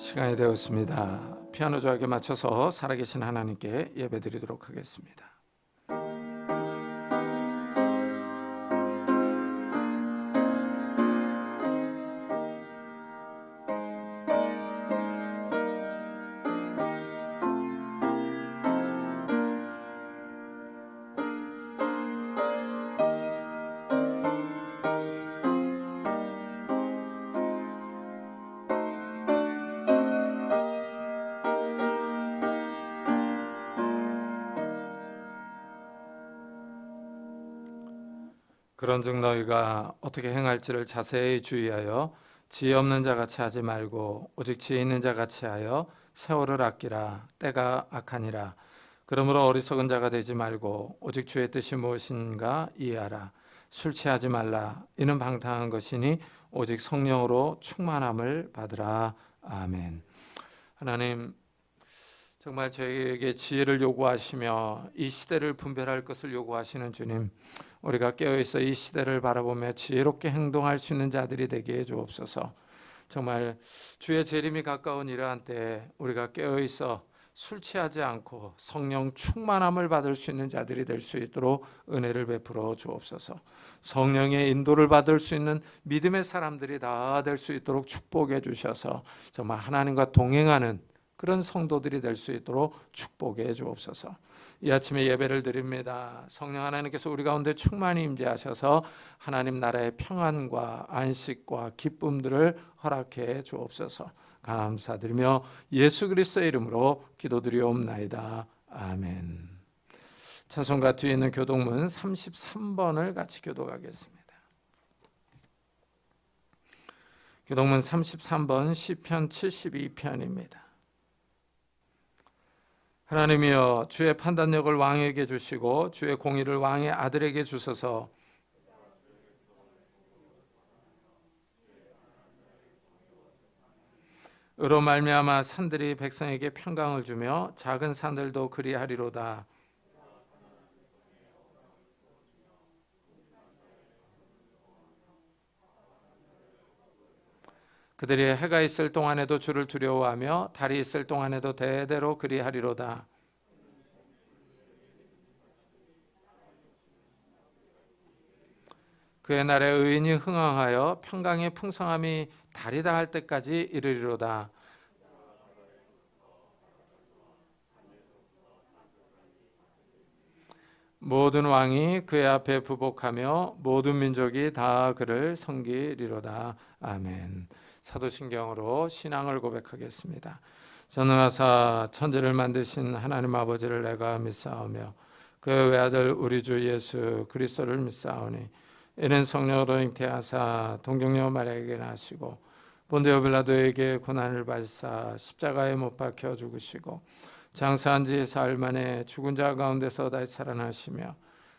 시간이 되었습니다. 피아노 조각에 맞춰서 살아계신 하나님께 예배드리도록 하겠습니다. 그런즉 너희가 어떻게 행할지를 자세히 주의하여 지혜 없는 자같이 하지 말고 오직 지혜 있는 자같이 하여 세월을 아끼라. 때가 악하니라. 그러므로 어리석은 자가 되지 말고 오직 주의 뜻이 무엇인가 이해하라. 술 취하지 말라. 이는 방탕한 것이니 오직 성령으로 충만함을 받으라. 아멘. 하나님, 정말 저희에게 지혜를 요구하시며 이 시대를 분별할 것을 요구하시는 주님, 우리가 깨어있어 이 시대를 바라보며 지혜롭게 행동할 수 있는 자들이 되게 해주옵소서. 정말 주의 재림이 가까운 이러한 때에 우리가 깨어있어 술 취하지 않고 성령 충만함을 받을 수 있는 자들이 될 수 있도록 은혜를 베풀어 주옵소서. 성령의 인도를 받을 수 있는 믿음의 사람들이 다 될 수 있도록 축복해 주셔서 정말 하나님과 동행하는 그런 성도들이 될 수 있도록 축복해 주옵소서. 이 아침에 예배를 드립니다. 성령 하나님께서 우리 가운데 충만히 임재하셔서 하나님 나라의 평안과 안식과 기쁨들을 허락해 주옵소서. 감사드리며 예수 그리스도의 이름으로 기도드리옵나이다. 아멘. 찬송가 뒤에 있는 교독문 33번을 같이 교독하겠습니다. 교독문 33번 시편 72편입니다. 하나님이여, 주의 판단력을 왕에게 주시고 주의 공의를 왕의 아들에게 주소서. 으로 말미암아 산들이 백성에게 평강을 주며 작은 산들도 그리하리로다. 그들이 해가 있을 동안에도 주를 두려워하며 달이 있을 동안에도 대대로 그리하리로다. 그의 날에 의인이 흥황하여 평강의 풍성함이 달이 다할 때까지 이르리로다. 모든 왕이 그의 앞에 부복하며 모든 민족이 다 그를 섬기리로다. 아멘. 사도신경으로 신앙을 고백하겠습니다. 전능하사 천지를 만드신 하나님 아버지를 내가 믿사오며 그의 외아들 우리 주 예수 그리스도를 믿사오니 이는 성령으로 잉태하사 동정녀 마리아에게 나시고 본디오 빌라도에게 고난을 받으사 십자가에 못 박혀 죽으시고 장사한 지 사흘 만에 죽은 자 가운데서 다시 살아나시며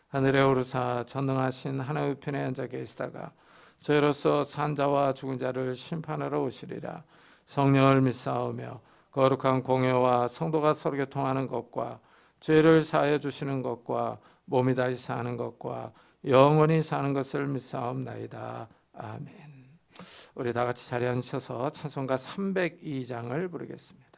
하늘에 오르사 전능하신 하나님 우편에 앉아 계시다가 저희로서 산 자와 죽은 자를 심판하러 오시리라. 성령을 믿사오며 거룩한 공회와 성도가 서로 교통하는 것과 죄를 사하여 주시는 것과 몸이 다시 사는 것과 영원히 사는 것을 믿사옵나이다. 아멘. 우리 다 같이 자리에 앉으셔서 찬송가 302장을 부르겠습니다.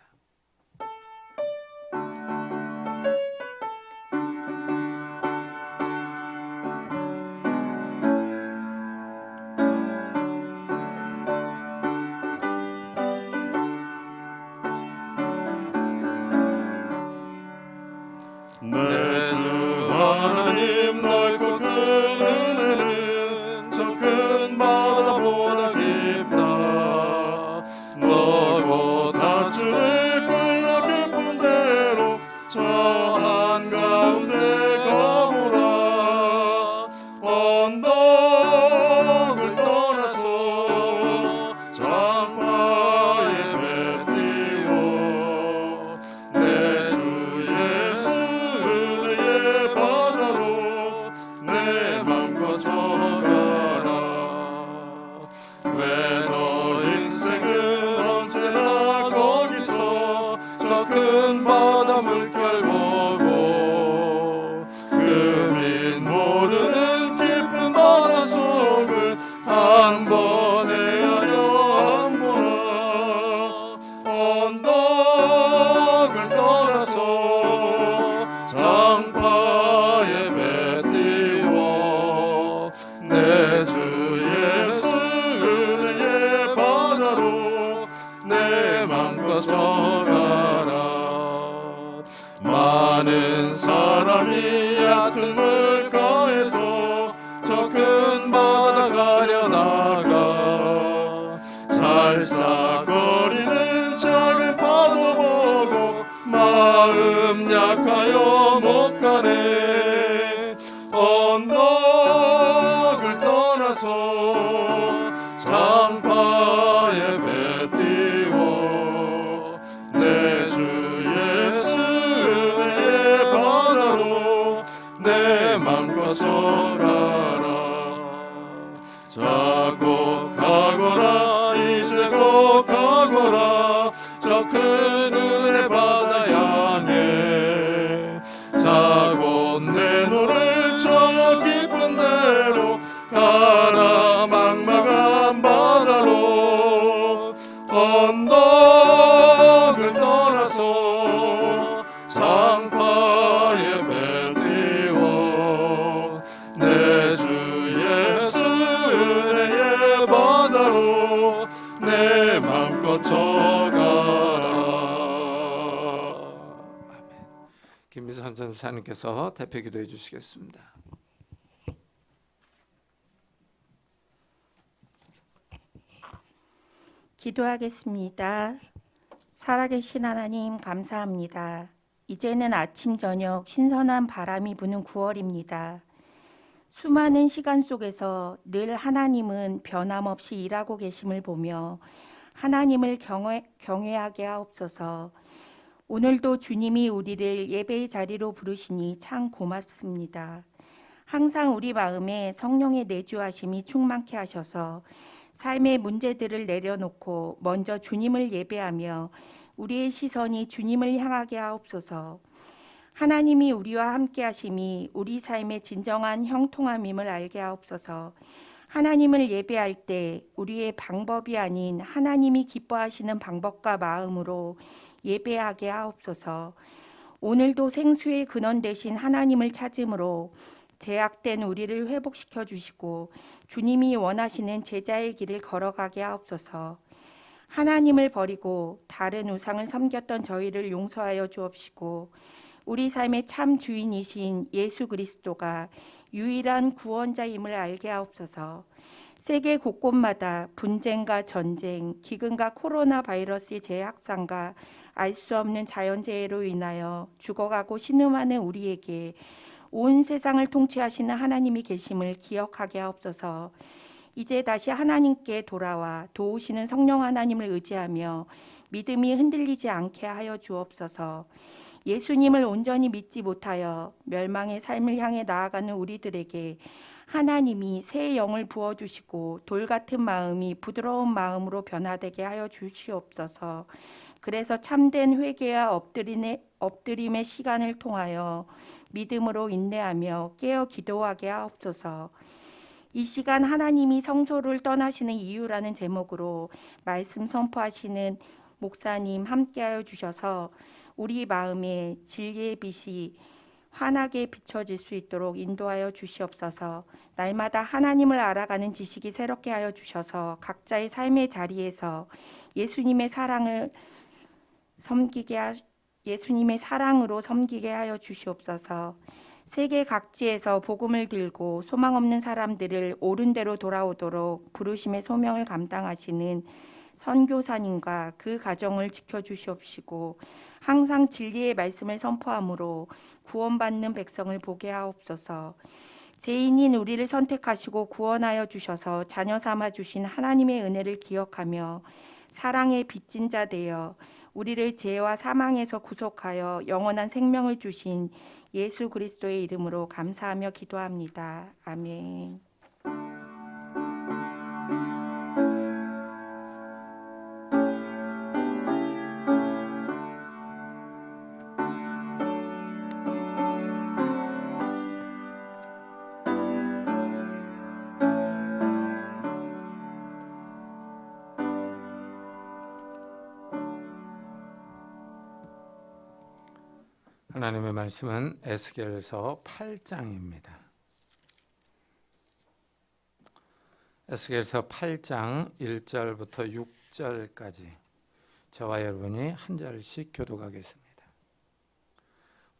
내 주 하나님 넓고 큰 은혜는 저 큰 바다보다 깊다. 너고 다주를 끌러 깊은 대로 저 한가운데 가보라. 언덕을 떠나서 장파에 뱉디오 내 주 예수 은혜의 바다로 내 맘과 져가라. 왜 너 인생은 언제나 거기서 저 큰 바다 물결 보고 금인 모르는 깊은 바다 속을 한 번 헤아려 안 보나. 거쳐가라. 많은 사람이 얕은 물가에서 저 큰 바다 가려다가 살싹거리는 작은 파도 보고 마음 약하여 못 가네. 언덕을 떠나서 장파에 배 띄워 내 주 예수 은혜의 바다로 내 맘 거쳐가라. 자 곧 가거라 이제 곧 가거라 저 큰 은혜 바다 향해. 자 곧 내 노를 저 깊은 데로 가라 막막한 바다로. 언덕을 떠나서 장파에 배 띄워 내 주 예수 은혜의 바다로 내 맘껏 져가라. 김미선 전사님께서 대표 기도해 주시겠습니다. 기도하겠습니다. 살아계신 하나님 감사합니다. 이제는 아침 저녁 신선한 바람이 부는 9월입니다. 수많은 시간 속에서 늘 하나님은 변함없이 일하고 계심을 보며 하나님을 경외하게 하옵소서. 오늘도 주님이 우리를 예배의 자리로 부르시니 참 고맙습니다. 항상 우리 마음에 성령의 내주하심이 충만케 하셔서 삶의 문제들을 내려놓고 먼저 주님을 예배하며 우리의 시선이 주님을 향하게 하옵소서. 하나님이 우리와 함께 하심이 우리 삶의 진정한 형통함임을 알게 하옵소서. 하나님을 예배할 때 우리의 방법이 아닌 하나님이 기뻐하시는 방법과 마음으로 예배하게 하옵소서. 오늘도 생수의 근원 되신 하나님을 찾음으로 제약된 우리를 회복시켜 주시고 주님이 원하시는 제자의 길을 걸어가게 하옵소서. 하나님을 버리고 다른 우상을 섬겼던 저희를 용서하여 주옵시고 우리 삶의 참 주인이신 예수 그리스도가 유일한 구원자임을 알게 하옵소서. 세계 곳곳마다 분쟁과 전쟁, 기근과 코로나 바이러스의 재확산과 알 수 없는 자연재해로 인하여 죽어가고 신음하는 우리에게 온 세상을 통치하시는 하나님이 계심을 기억하게 하옵소서. 이제 다시 하나님께 돌아와 도우시는 성령 하나님을 의지하며 믿음이 흔들리지 않게 하여 주옵소서. 예수님을 온전히 믿지 못하여 멸망의 삶을 향해 나아가는 우리들에게 하나님이 새 영을 부어주시고 돌 같은 마음이 부드러운 마음으로 변화되게 하여 주시옵소서. 그래서 참된 회개와 엎드림의 시간을 통하여 믿음으로 인내하며 깨어 기도하게 하옵소서. 이 시간 하나님이 성소를 떠나시는 이유라는 제목으로 말씀 선포하시는 목사님 함께하여 주셔서 우리 마음에 진리의 빛이 환하게 비춰질 수 있도록 인도하여 주시옵소서. 날마다 하나님을 알아가는 지식이 새롭게 하여 주셔서 각자의 삶의 자리에서 예수님의 사랑으로 섬기게 하여 주시옵소서. 세계 각지에서 복음을 들고 소망 없는 사람들을 옳은 대로 돌아오도록 부르심의 소명을 감당하시는 선교사님과 그 가정을 지켜주시옵시고 항상 진리의 말씀을 선포함으로 구원받는 백성을 보게 하옵소서. 죄인인 우리를 선택하시고 구원하여 주셔서 자녀 삼아 주신 하나님의 은혜를 기억하며 사랑의 빚진 자 되어 우리를 죄와 사망에서 구속하여 영원한 생명을 주신 예수 그리스도의 이름으로 감사하며 기도합니다. 아멘. 하나님의 말씀은 에스겔서 8장입니다. 에스겔서 8장 1절부터 6절까지 저와 여러분이 한 절씩 교독하겠습니다.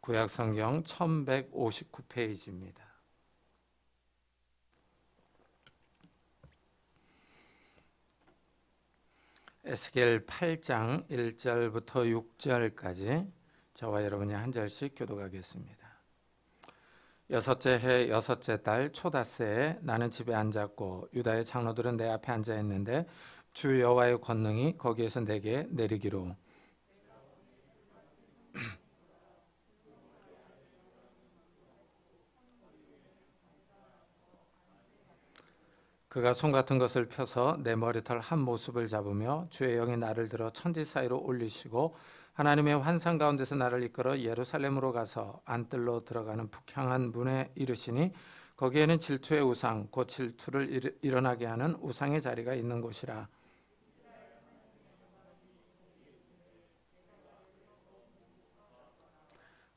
구약성경 1159페이지입니다. 에스겔 8장 1절부터 6절까지 저와 여러분이 한 절씩 교독하겠습니다. 여섯째 해 여섯째 달 초닷새에 나는 집에 앉았고 유다의 장로들은 내 앞에 앉아 있는데 주 여호와의 권능이 거기에서 내게 내리기로 그가 손 같은 것을 펴서 내 머리털 한 모습을 잡으며 주의 영이 나를 들어 천지 사이로 올리시고 하나님의 환상 가운데서 나를 이끌어 예루살렘으로 가서 안뜰로 들어가는 북향한 문에 이르시니 거기에는 질투의 우상 곧 질투를 일어나게 하는 우상의 자리가 있는 곳이라.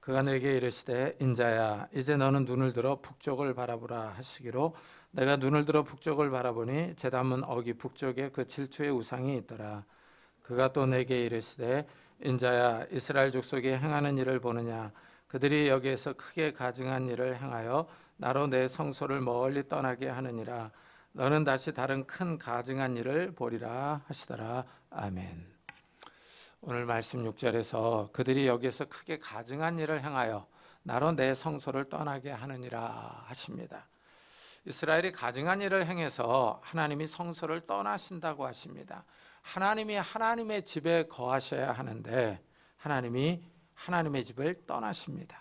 그가 내게 이르시되 인자야 이제 너는 눈을 들어 북쪽을 바라보라 하시기로 내가 눈을 들어 북쪽을 바라보니 제단문 어기 북쪽에 그 질투의 우상이 있더라. 그가 또 내게 이르시되 인자야 이스라엘 족속이 행하는 일을 보느냐 그들이 여기에서 크게 가증한 일을 행하여 나로 내 성소를 멀리 떠나게 하느니라. 너는 다시 다른 큰 가증한 일을 보리라 하시더라. 아멘. 오늘 말씀 6절에서 그들이 여기에서 크게 가증한 일을 행하여 나로 내 성소를 떠나게 하느니라 하십니다. 이스라엘이 가증한 일을 행해서 하나님이 성소를 떠나신다고 하십니다. 하나님이 하나님의 집에 거하셔야 하는데 하나님이 하나님의 집을 떠나십니다.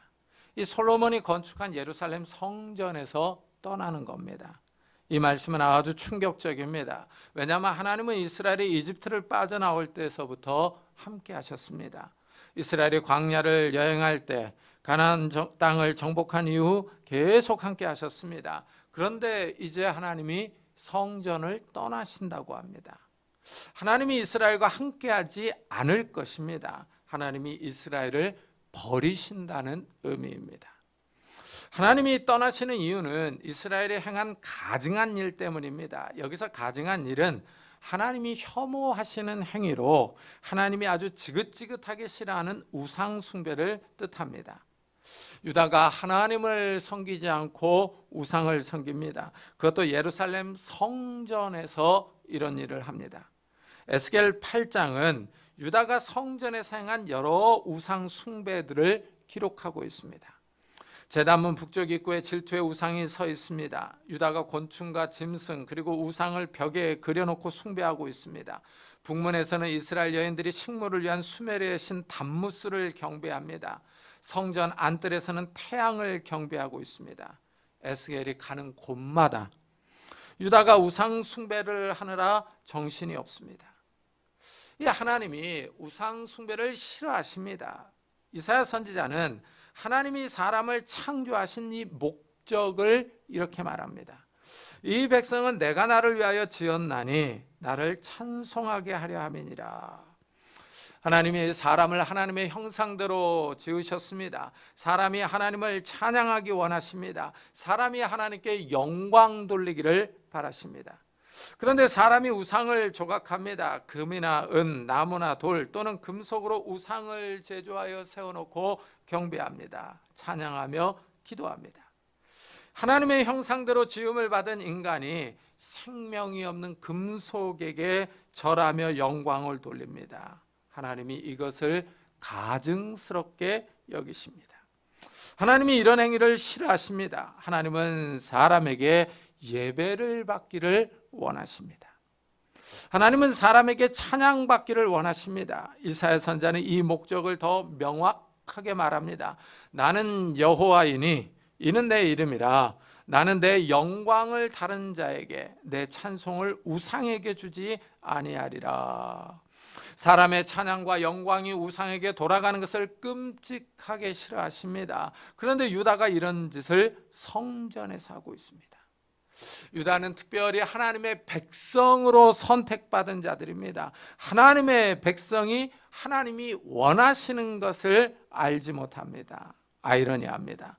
이 솔로몬이 건축한 예루살렘 성전에서 떠나는 겁니다. 이 말씀은 아주 충격적입니다. 왜냐하면 하나님은 이스라엘이 이집트를 빠져나올 때서부터 함께 하셨습니다. 이스라엘이 광야를 여행할 때 가나안 땅을 정복한 이후 계속 함께 하셨습니다. 그런데 이제 하나님이 성전을 떠나신다고 합니다. 하나님이 이스라엘과 함께하지 않을 것입니다. 하나님이 이스라엘을 버리신다는 의미입니다. 하나님이 떠나시는 이유는 이스라엘이 행한 가증한 일 때문입니다. 여기서 가증한 일은 하나님이 혐오하시는 행위로 하나님이 아주 지긋지긋하게 싫어하는 우상 숭배를 뜻합니다. 유다가 하나님을 섬기지 않고 우상을 섬깁니다. 그것도 예루살렘 성전에서 이런 일을 합니다. 에스겔 8장은 유다가 성전에서 행한 여러 우상 숭배들을 기록하고 있습니다. 제단문 북쪽 입구에 질투의 우상이 서 있습니다. 유다가 곤충과 짐승 그리고 우상을 벽에 그려놓고 숭배하고 있습니다. 북문에서는 이스라엘 여인들이 식물을 위한 수메르의 신 담무스를 경배합니다. 성전 안뜰에서는 태양을 경배하고 있습니다. 에스겔이 가는 곳마다 유다가 우상 숭배를 하느라 정신이 없습니다. 이 하나님이 우상 숭배를 싫어하십니다. 이사야 선지자는 하나님이 사람을 창조하신 이 목적을 이렇게 말합니다. 이 백성은 내가 나를 위하여 지었나니 나를 찬송하게 하려 함이니라. 하나님이 사람을 하나님의 형상대로 지으셨습니다. 사람이 하나님을 찬양하기 원하십니다. 사람이 하나님께 영광 돌리기를 바라십니다. 그런데 사람이 우상을 조각합니다. 금이나 은, 나무나 돌 또는 금속으로 우상을 제조하여 세워놓고 경배합니다. 찬양하며 기도합니다. 하나님의 형상대로 지음을 받은 인간이 생명이 없는 금속에게 절하며 영광을 돌립니다. 하나님이 이것을 가증스럽게 여기십니다. 하나님이 이런 행위를 싫어하십니다. 하나님은 사람에게 예배를 받기를 원하십니다. 하나님은 사람에게 찬양받기를 원하십니다. 이사야 선지자는 이 목적을 더 명확하게 말합니다. 나는 여호와이니 이는 내 이름이라. 나는 내 영광을 다른 자에게 내 찬송을 우상에게 주지 아니하리라. 사람의 찬양과 영광이 우상에게 돌아가는 것을 끔찍하게 싫어하십니다. 그런데 유다가 이런 짓을 성전에서 하고 있습니다. 유다는 특별히 하나님의 백성으로 선택받은 자들입니다. 하나님의 백성이 하나님이 원하시는 것을 알지 못합니다. 아이러니합니다.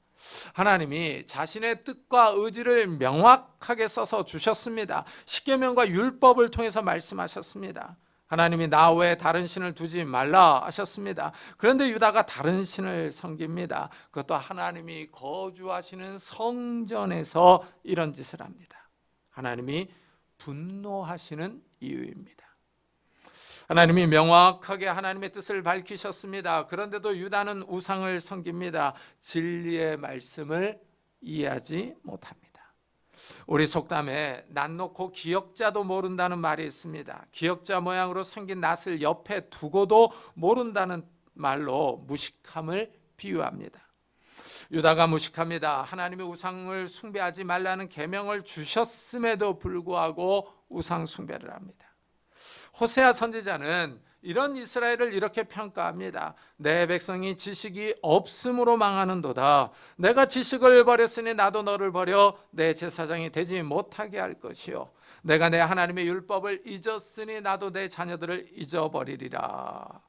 하나님이 자신의 뜻과 의지를 명확하게 써서 주셨습니다. 십계명과 율법을 통해서 말씀하셨습니다. 하나님이 나 외에 다른 신을 두지 말라 하셨습니다. 그런데 유다가 다른 신을 섬깁니다. 그것도 하나님이 거주하시는 성전에서 이런 짓을 합니다. 하나님이 분노하시는 이유입니다. 하나님이 명확하게 하나님의 뜻을 밝히셨습니다. 그런데도 유다는 우상을 섬깁니다. 진리의 말씀을 이해하지 못합니다. 우리 속담에 낫 놓고 기역자도 모른다는 말이 있습니다. 기역자 모양으로 생긴 낫을 옆에 두고도 모른다는 말로 무식함을 비유합니다. 유다가 무식합니다. 하나님이 우상을 숭배하지 말라는 계명을 주셨음에도 불구하고 우상 숭배를 합니다. 호세아 선지자는 이런 이스라엘을 이렇게 평가합니다. 내 백성이 지식이 없음으로 망하는도다. 내가 지식을 버렸으니 나도 너를 버려 내 제사장이 되지 못하게 할 것이요. 내가 내 하나님의 율법을 잊었으니 나도 내 자녀들을 잊어버리리라.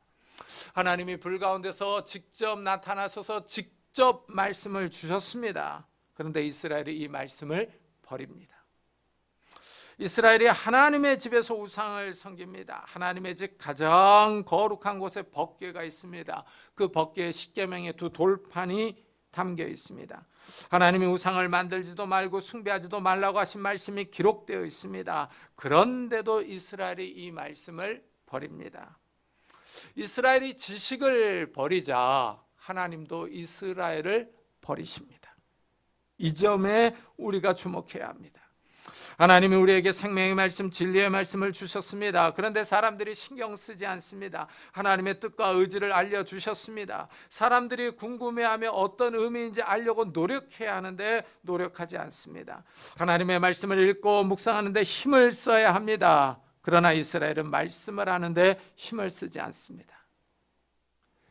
하나님이 불 가운데서 직접 나타나셔서 직접 말씀을 주셨습니다. 그런데 이스라엘이 이 말씀을 버립니다. 이스라엘이 하나님의 집에서 우상을 섬깁니다. 하나님의 집 가장 거룩한 곳에 법궤가 있습니다. 그 법궤의 십계명의 두 돌판이 담겨 있습니다. 하나님이 우상을 만들지도 말고 숭배하지도 말라고 하신 말씀이 기록되어 있습니다. 그런데도 이스라엘이 이 말씀을 버립니다. 이스라엘이 지식을 버리자 하나님도 이스라엘을 버리십니다. 이 점에 우리가 주목해야 합니다. 하나님이 우리에게 생명의 말씀, 진리의 말씀을 주셨습니다. 그런데 사람들이 신경 쓰지 않습니다. 하나님의 뜻과 의지를 알려주셨습니다. 사람들이 궁금해하며 어떤 의미인지 알려고 노력해야 하는데 노력하지 않습니다. 하나님의 말씀을 읽고 묵상하는데 힘을 써야 합니다. 그러나 이스라엘은 말씀을 하는데 힘을 쓰지 않습니다.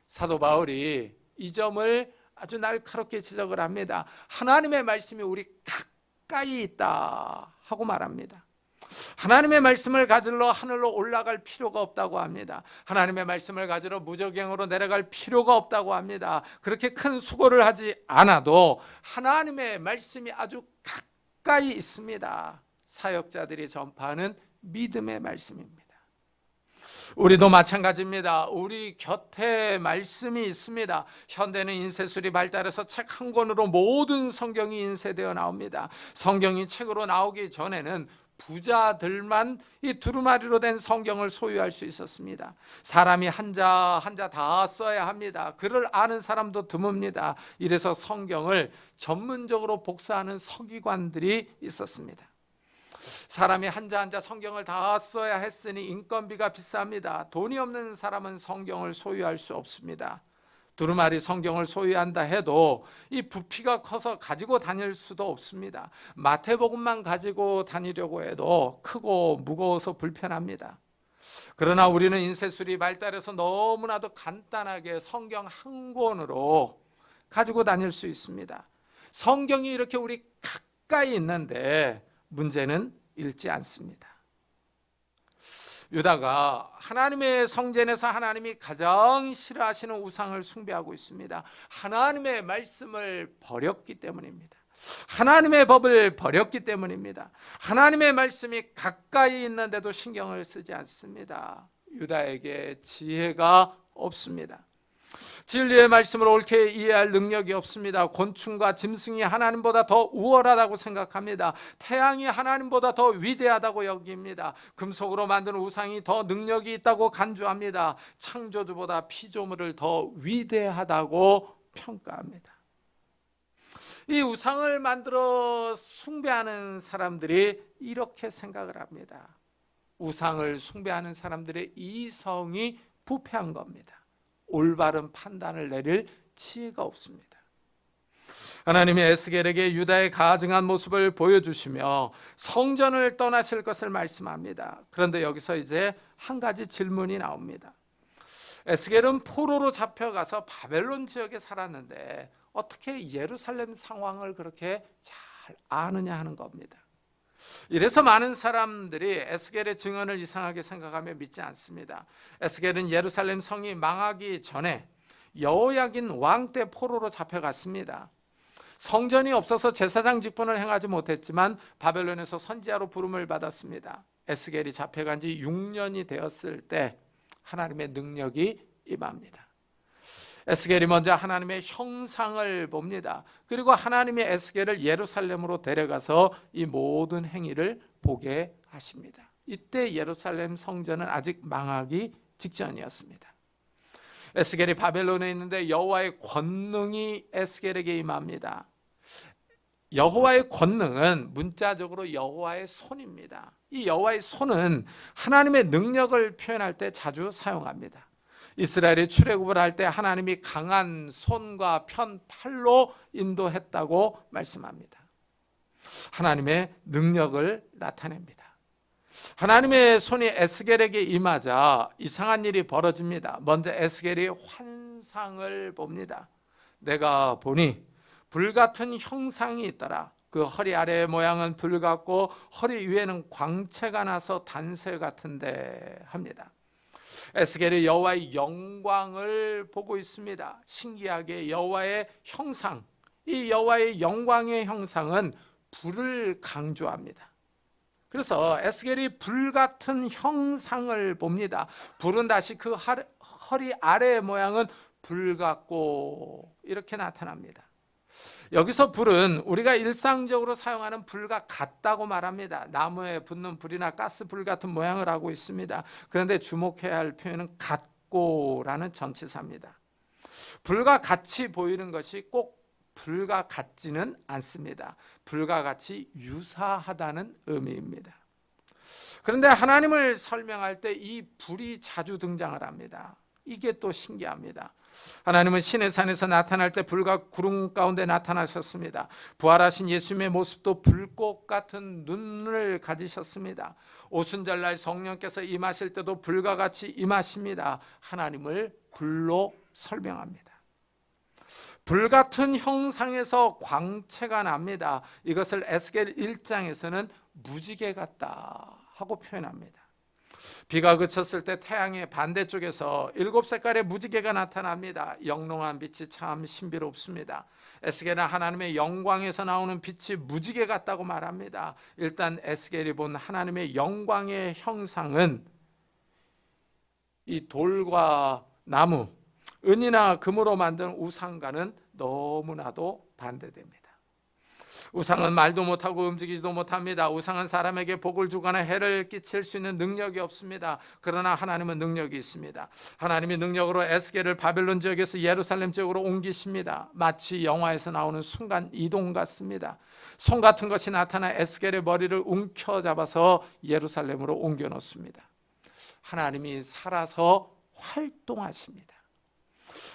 사도 바울이 이 점을 아주 날카롭게 지적을 합니다. 하나님의 말씀이 우리 가까이 있다 하고 말합니다. 하나님의 말씀을 가지러 하늘로 올라갈 필요가 없다고 합니다. 하나님의 말씀을 가지러 무저갱으로 내려갈 필요가 없다고 합니다. 그렇게 큰 수고를 하지 않아도 하나님의 말씀이 아주 가까이 있습니다. 사역자들이 전파하는 믿음의 말씀입니다. 우리도 마찬가지입니다. 우리 곁에 말씀이 있습니다. 현대는 인쇄술이 발달해서 책 한 권으로 모든 성경이 인쇄되어 나옵니다. 성경이 책으로 나오기 전에는 부자들만 이 두루마리로 된 성경을 소유할 수 있었습니다. 사람이 한자 다 써야 합니다. 글을 아는 사람도 드뭅니다. 이래서 성경을 전문적으로 복사하는 서기관들이 있었습니다. 사람이 한자 성경을 다 써야 했으니 인건비가 비쌉니다. 돈이 없는 사람은 성경을 소유할 수 없습니다. 두루마리 성경을 소유한다 해도 이 부피가 커서 가지고 다닐 수도 없습니다. 마태복음만 가지고 다니려고 해도 크고 무거워서 불편합니다. 그러나 우리는 인쇄술이 발달해서 너무나도 간단하게 성경 한 권으로 가지고 다닐 수 있습니다. 성경이 이렇게 우리 가까이 있는데 문제는 읽지 않습니다. 유다가 하나님의 성전에서 하나님이 가장 싫어하시는 우상을 숭배하고 있습니다. 하나님의 말씀을 버렸기 때문입니다. 하나님의 법을 버렸기 때문입니다. 하나님의 말씀이 가까이 있는데도 신경을 쓰지 않습니다. 유다에게 지혜가 없습니다. 진리의 말씀을 옳게 이해할 능력이 없습니다. 곤충과 짐승이 하나님보다 더 우월하다고 생각합니다. 태양이 하나님보다 더 위대하다고 여깁니다. 금속으로 만든 우상이 더 능력이 있다고 간주합니다. 창조주보다 피조물을 더 위대하다고 평가합니다. 이 우상을 만들어 숭배하는 사람들이 이렇게 생각을 합니다. 우상을 숭배하는 사람들의 이성이 부패한 겁니다. 올바른 판단을 내릴 지혜가 없습니다. 하나님이 에스겔에게 유다의 가증한 모습을 보여주시며 성전을 떠나실 것을 말씀합니다. 그런데 여기서 이제 한 가지 질문이 나옵니다. 에스겔은 포로로 잡혀가서 바벨론 지역에 살았는데 어떻게 예루살렘 상황을 그렇게 잘 아느냐 하는 겁니다. 이래서 많은 사람들이 에스겔의 증언을 이상하게 생각하며 믿지 않습니다. 에스겔은 예루살렘 성이 망하기 전에 여호야긴 왕 때 포로로 잡혀갔습니다. 성전이 없어서 제사장 직분을 행하지 못했지만 바벨론에서 선지자로 부름을 받았습니다. 에스겔이 잡혀간 지 6년이 되었을 때 하나님의 능력이 임합니다. 에스겔이 먼저 하나님의 형상을 봅니다. 그리고 하나님이 에스겔을 예루살렘으로 데려가서 이 모든 행위를 보게 하십니다. 이때 예루살렘 성전은 아직 망하기 직전이었습니다. 에스겔이 바벨론에 있는데 여호와의 권능이 에스겔에게 임합니다. 여호와의 권능은 문자적으로 여호와의 손입니다. 이 여호와의 손은 하나님의 능력을 표현할 때 자주 사용합니다. 이스라엘이 출애굽을 할 때 하나님이 강한 손과 편 팔로 인도했다고 말씀합니다. 하나님의 능력을 나타냅니다. 하나님의 손이 에스겔에게 임하자 이상한 일이 벌어집니다. 먼저 에스겔이 환상을 봅니다. 내가 보니 불같은 형상이 있더라. 그 허리 아래의 모양은 불 같고 허리 위에는 광채가 나서 단쇠 같은데 합니다. 에스겔이 여호와의 영광을 보고 있습니다. 신기하게 여호와의 형상, 이 여호와의 영광의 형상은 불을 강조합니다. 그래서 에스겔이 불 같은 형상을 봅니다. 불은 다시 그 허리 아래의 모양은 불 같고 이렇게 나타납니다. 여기서 불은 우리가 일상적으로 사용하는 불과 같다고 말합니다. 나무에 붙는 불이나 가스불 같은 모양을 하고 있습니다. 그런데 주목해야 할 표현은 같고라는 전치사입니다. 불과 같이 보이는 것이 꼭 불과 같지는 않습니다. 불과 같이 유사하다는 의미입니다. 그런데 하나님을 설명할 때 이 불이 자주 등장을 합니다. 이게 또 신기합니다. 하나님은 신의 산에서 나타날 때 불과 구름 가운데 나타나셨습니다. 부활하신 예수님의 모습도 불꽃 같은 눈을 가지셨습니다. 오순절날 성령께서 임하실 때도 불과 같이 임하십니다. 하나님을 불로 설명합니다. 불 같은 형상에서 광채가 납니다. 이것을 에스겔 1장에서는 무지개 같다 하고 표현합니다. 비가 그쳤을 때 태양의 반대쪽에서 7색깔의 무지개가 나타납니다. 영롱한 빛이 참 신비롭습니다. 에스겔은 하나님의 영광에서 나오는 빛이 무지개 같다고 말합니다. 일단 에스겔이 본 하나님의 영광의 형상은 이 돌과 나무, 은이나 금으로 만든 우상과는 너무나도 반대됩니다. 우상은 말도 못하고 움직이지도 못합니다. 우상은 사람에게 복을 주거나 해를 끼칠 수 있는 능력이 없습니다. 그러나 하나님은 능력이 있습니다. 하나님이 능력으로 에스겔을 바벨론 지역에서 예루살렘 지역으로 옮기십니다. 마치 영화에서 나오는 순간 이동 같습니다. 손 같은 것이 나타나 에스겔의 머리를 움켜잡아서 예루살렘으로 옮겨 놓습니다. 하나님이 살아서 활동하십니다.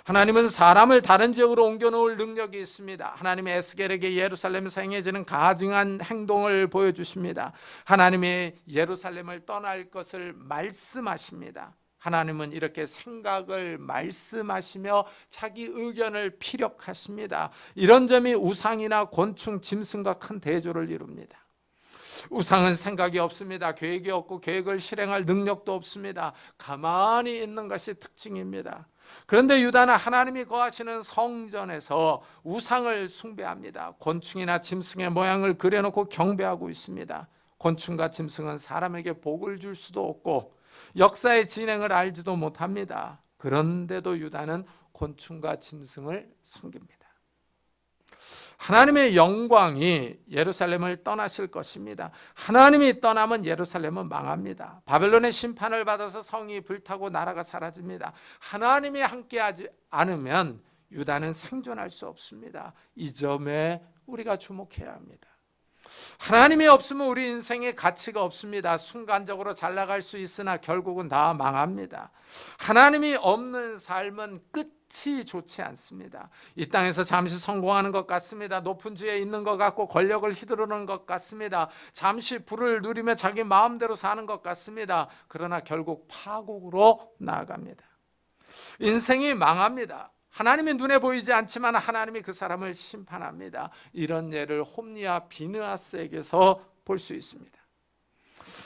하나님은 사람을 다른 지역으로 옮겨놓을 능력이 있습니다. 하나님의 에스겔에게 예루살렘에서 행해지는 가증한 행동을 보여주십니다. 하나님의 예루살렘을 떠날 것을 말씀하십니다. 하나님은 이렇게 생각을 말씀하시며 자기 의견을 피력하십니다. 이런 점이 우상이나 곤충, 짐승과 큰 대조를 이룹니다. 우상은 생각이 없습니다. 계획이 없고 계획을 실행할 능력도 없습니다. 가만히 있는 것이 특징입니다. 그런데 유다는 하나님이 거하시는 성전에서 우상을 숭배합니다. 곤충이나 짐승의 모양을 그려놓고 경배하고 있습니다. 곤충과 짐승은 사람에게 복을 줄 수도 없고 역사의 진행을 알지도 못합니다. 그런데도 유다는 곤충과 짐승을 섬깁니다. 하나님의 영광이 예루살렘을 떠나실 것입니다. 하나님이 떠나면 예루살렘은 망합니다. 바벨론의 심판을 받아서 성이 불타고 나라가 사라집니다. 하나님이 함께하지 않으면 유다는 생존할 수 없습니다. 이 점에 우리가 주목해야 합니다. 하나님이 없으면 우리 인생에 가치가 없습니다. 순간적으로 잘 나갈 수 있으나 결국은 다 망합니다. 하나님이 없는 삶은 끝이 좋지 않습니다. 이 땅에서 잠시 성공하는 것 같습니다. 높은 지에 있는 것 같고 권력을 휘두르는 것 같습니다. 잠시 부를 누리며 자기 마음대로 사는 것 같습니다. 그러나 결국 파국으로 나아갑니다. 인생이 망합니다. 하나님의 눈에 보이지 않지만 하나님이 그 사람을 심판합니다. 이런 예를 홈리와 비느하스에게서 볼 수 있습니다.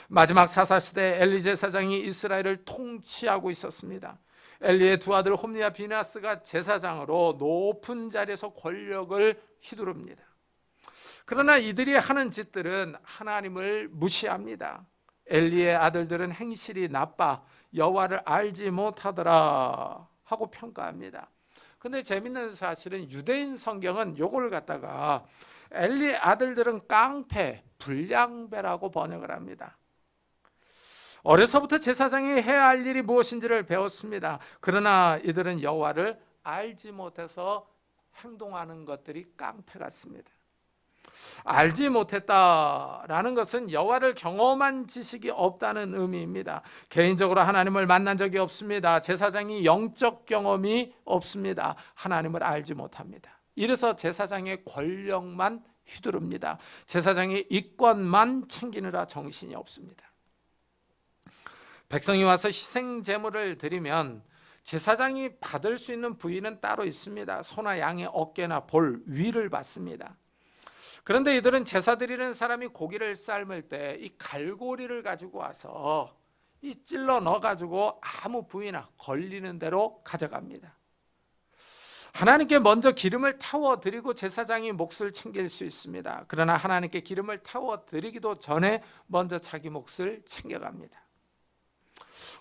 마지막 사사시대 엘리 제사장이 이스라엘을 통치하고 있었습니다. 엘리의 두 아들 홈리와 비느하스가 제사장으로 높은 자리에서 권력을 휘두릅니다. 그러나 이들이 하는 짓들은 하나님을 무시합니다. 엘리의 아들들은 행실이 나빠 여호와를 알지 못하더라 하고 평가합니다. 근데 재밌는 사실은 유대인 성경은 요걸 갖다가 엘리의 아들들은 깡패, 불량배라고 번역을 합니다. 어려서부터 제사장이 해야 할 일이 무엇인지를 배웠습니다. 그러나 이들은 여호와를 알지 못해서 행동하는 것들이 깡패 같습니다. 알지 못했다라는 것은 여호와를 경험한 지식이 없다는 의미입니다. 개인적으로 하나님을 만난 적이 없습니다. 제사장이 영적 경험이 없습니다. 하나님을 알지 못합니다. 이래서 제사장의 권력만 휘두릅니다. 제사장의 이권만 챙기느라 정신이 없습니다. 백성이 와서 희생 제물을 드리면 제사장이 받을 수 있는 부위는 따로 있습니다. 소나 양의 어깨나 볼, 위를 받습니다. 그런데 이들은 제사 드리는 사람이 고기를 삶을 때 이 갈고리를 가지고 와서 이 찔러 넣어 가지고 아무 부위나 걸리는 대로 가져갑니다. 하나님께 먼저 기름을 태워 드리고 제사장이 몫을 챙길 수 있습니다. 그러나 하나님께 기름을 태워 드리기도 전에 먼저 자기 몫을 챙겨갑니다.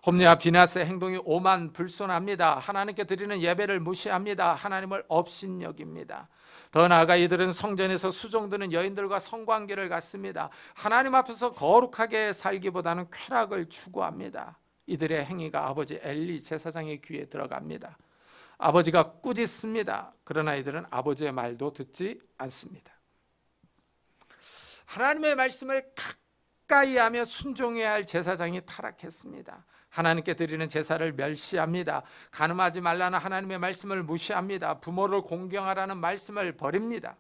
홈리와 비나스의 행동이 오만불손합니다. 하나님께 드리는 예배를 무시합니다. 하나님을 업신여깁니다. 더 나아가 이들은 성전에서 수종드는 여인들과 성관계를 갖습니다. 하나님 앞에서 거룩하게 살기보다는 쾌락을 추구합니다. 이들의 행위가 아버지 엘리 제사장의 귀에 들어갑니다. 아버지가 꾸짖습니다. 그러나 이들은 아버지의 말도 듣지 않습니다. 하나님의 말씀을 가까이 하며 순종해야 할 제사장이 타락했습니다. 하나님께 드리는 제사를 멸시합니다. 간음하지 말라는 하나님의 말씀을 무시합니다. 부모를 공경하라는 말씀을 버립니다.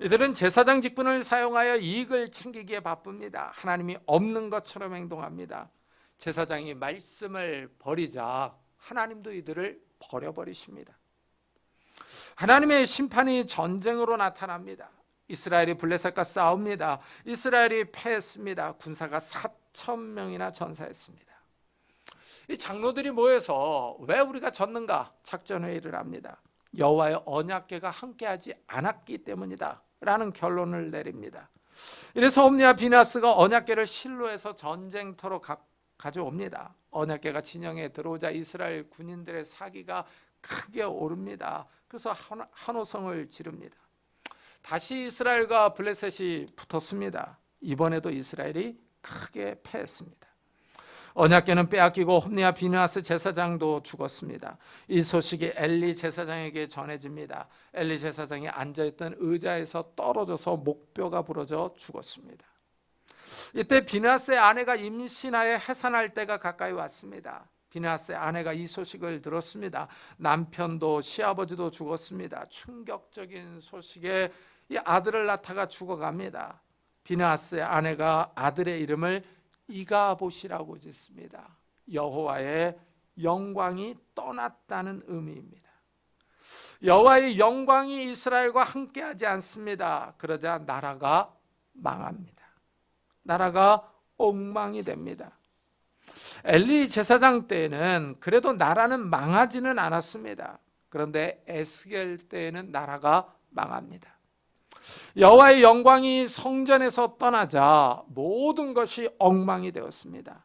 이들은 제사장 직분을 사용하여 이익을 챙기기에 바쁩니다. 하나님이 없는 것처럼 행동합니다. 제사장이 말씀을 버리자 하나님도 이들을 버려버리십니다. 하나님의 심판이 전쟁으로 나타납니다. 이스라엘이 블레셋과 싸웁니다. 이스라엘이 패했습니다. 군사가 4,000명이나 전사했습니다. 이 장로들이 모여서 왜 우리가 졌는가 작전회의를 합니다. 여호와의 언약궤가 함께하지 않았기 때문이다 라는 결론을 내립니다. 이래서 홈리와 비나스가 언약궤를 실로에서 전쟁터로 가져옵니다. 언약궤가 진영에 들어오자 이스라엘 군인들의 사기가 크게 오릅니다. 그래서 한호성을 지릅니다. 다시 이스라엘과 블레셋이 붙었습니다. 이번에도 이스라엘이 크게 패했습니다. 언약궤는 빼앗기고 홈리와 비느하스 제사장도 죽었습니다. 이 소식이 엘리 제사장에게 전해집니다. 엘리 제사장이 앉아있던 의자에서 떨어져서 목뼈가 부러져 죽었습니다. 이때 비느하스의 아내가 임신하여 해산할 때가 가까이 왔습니다. 비느하스의 아내가 이 소식을 들었습니다. 남편도 시아버지도 죽었습니다. 충격적인 소식에 이 아들을 낳다가 죽어갑니다. 비느하스의 아내가 아들의 이름을 이가봇이라고 짓습니다. 여호와의 영광이 떠났다는 의미입니다. 여호와의 영광이 이스라엘과 함께하지 않습니다. 그러자 나라가 망합니다. 나라가 엉망이 됩니다. 엘리 제사장 때에는 그래도 나라는 망하지는 않았습니다. 그런데 에스겔 때에는 나라가 망합니다. 여호와의 영광이 성전에서 떠나자 모든 것이 엉망이 되었습니다.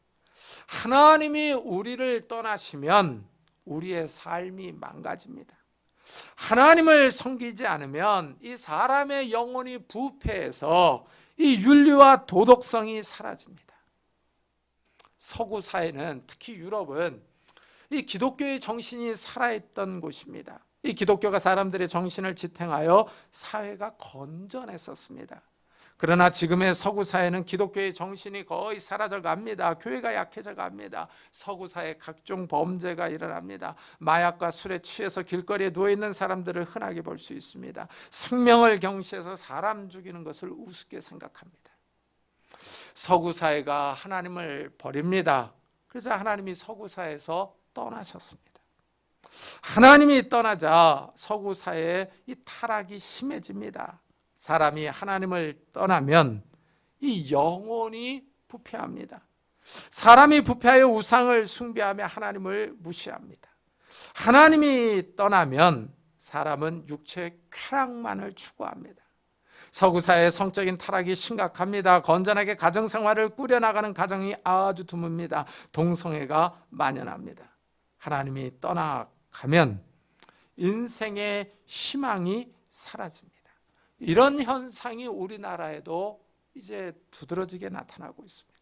하나님이 우리를 떠나시면 우리의 삶이 망가집니다. 하나님을 섬기지 않으면 이 사람의 영혼이 부패해서 이 윤리와 도덕성이 사라집니다. 서구 사회는 특히 유럽은 이 기독교의 정신이 살아있던 곳입니다. 이 기독교가 사람들의 정신을 지탱하여 사회가 건전했었습니다. 그러나 지금의 서구 사회는 기독교의 정신이 거의 사라져 갑니다. 교회가 약해져 갑니다. 서구 사회에 각종 범죄가 일어납니다. 마약과 술에 취해서 길거리에 누워있는 사람들을 흔하게 볼 수 있습니다. 생명을 경시해서 사람 죽이는 것을 우습게 생각합니다. 서구 사회가 하나님을 버립니다. 그래서 하나님이 서구 사회에서 떠나셨습니다. 하나님이 떠나자 서구 사회의 이 타락이 심해집니다. 사람이 하나님을 떠나면 이 영혼이 부패합니다. 사람이 부패하여 우상을 숭배하며 하나님을 무시합니다. 하나님이 떠나면 사람은 육체의 쾌락만을 추구합니다. 서구 사회의 성적인 타락이 심각합니다. 건전하게 가정생활을 꾸려나가는 가정이 아주 드뭅니다. 동성애가 만연합니다. 하나님이 떠나가면 인생의 희망이 사라집니다. 이런 현상이 우리나라에도 이제 두드러지게 나타나고 있습니다.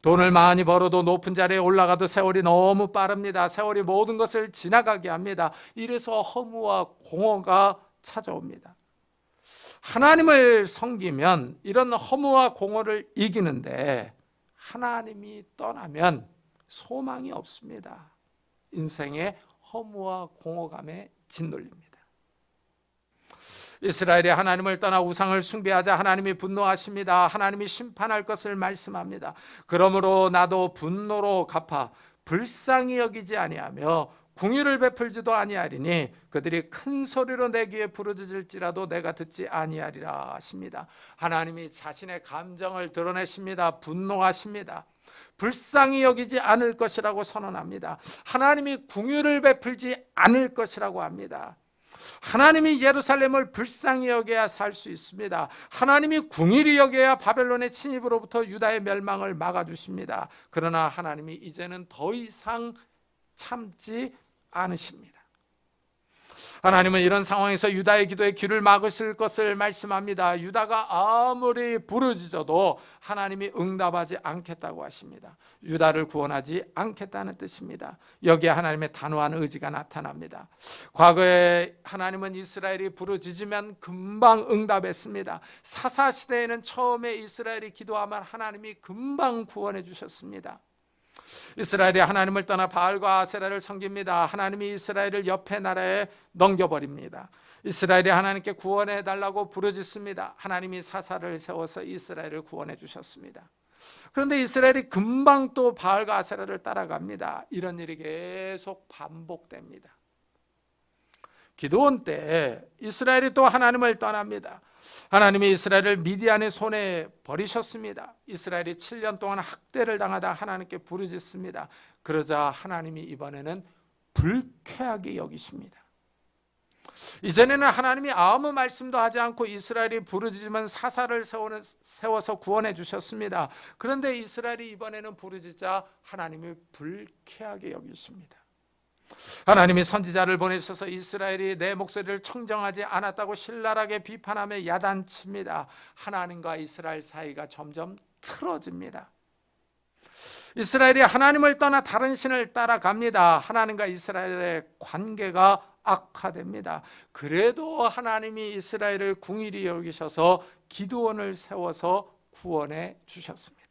돈을 많이 벌어도 높은 자리에 올라가도 세월이 너무 빠릅니다. 세월이 모든 것을 지나가게 합니다. 이래서 허무와 공허가 찾아옵니다. 하나님을 섬기면 이런 허무와 공허를 이기는데 하나님이 떠나면 소망이 없습니다. 인생의 허무와 공허감에 짓눌립니다. 이스라엘이 하나님을 떠나 우상을 숭배하자 하나님이 분노하십니다. 하나님이 심판할 것을 말씀합니다. 그러므로 나도 분노로 갚아 불쌍히 여기지 아니하며 궁유를 베풀지도 아니하리니 그들이 큰 소리로 내 귀에 부르짖을지라도 내가 듣지 아니하리라 하십니다. 하나님이 자신의 감정을 드러내십니다. 분노하십니다. 불쌍히 여기지 않을 것이라고 선언합니다. 하나님이 궁유를 베풀지 않을 것이라고 합니다. 하나님이 예루살렘을 불쌍히 여겨야 살 수 있습니다. 하나님이 궁일이 여겨야 바벨론의 침입으로부터 유다의 멸망을 막아주십니다. 그러나 하나님이 이제는 더 이상 참지 않으십니다. 하나님은 이런 상황에서 유다의 기도에 귀를 막으실 것을 말씀합니다. 유다가 아무리 부르짖어도 하나님이 응답하지 않겠다고 하십니다. 유다를 구원하지 않겠다는 뜻입니다. 여기에 하나님의 단호한 의지가 나타납니다. 과거에 하나님은 이스라엘이 부르짖으면 금방 응답했습니다. 사사시대에는 처음에 이스라엘이 기도하면 하나님이 금방 구원해 주셨습니다. 이스라엘이 하나님을 떠나 바알과 아세라를 섬깁니다. 하나님이 이스라엘을 옆에 나라에 넘겨버립니다. 이스라엘이 하나님께 구원해 달라고 부르짖습니다. 하나님이 사사를 세워서 이스라엘을 구원해 주셨습니다. 그런데 이스라엘이 금방 또 바알과 아세라를 따라갑니다. 이런 일이 계속 반복됩니다. 기드온 때 이스라엘이 또 하나님을 떠납니다. 하나님이 이스라엘을 미디안의 손에 버리셨습니다. 이스라엘이 7년 동안 학대를 당하다 하나님께 부르짖습니다. 그러자 하나님이 이번에는 불쾌하게 여기십니다. 이전에는 하나님이 아무 말씀도 하지 않고 이스라엘이 부르짖으면 사사를 세워서 구원해 주셨습니다. 그런데 이스라엘이 이번에는 부르짖자 하나님이 불쾌하게 여기십니다. 하나님이 선지자를 보내셔서 이스라엘이 내 목소리를 청정하지 않았다고 신랄하게 비판하며 야단칩니다. 하나님과 이스라엘 사이가 점점 틀어집니다. 이스라엘이 하나님을 떠나 다른 신을 따라갑니다. 하나님과 이스라엘의 관계가 악화됩니다. 그래도 하나님이 이스라엘을 궁일이 여기셔서 기드온을 세워서 구원해 주셨습니다.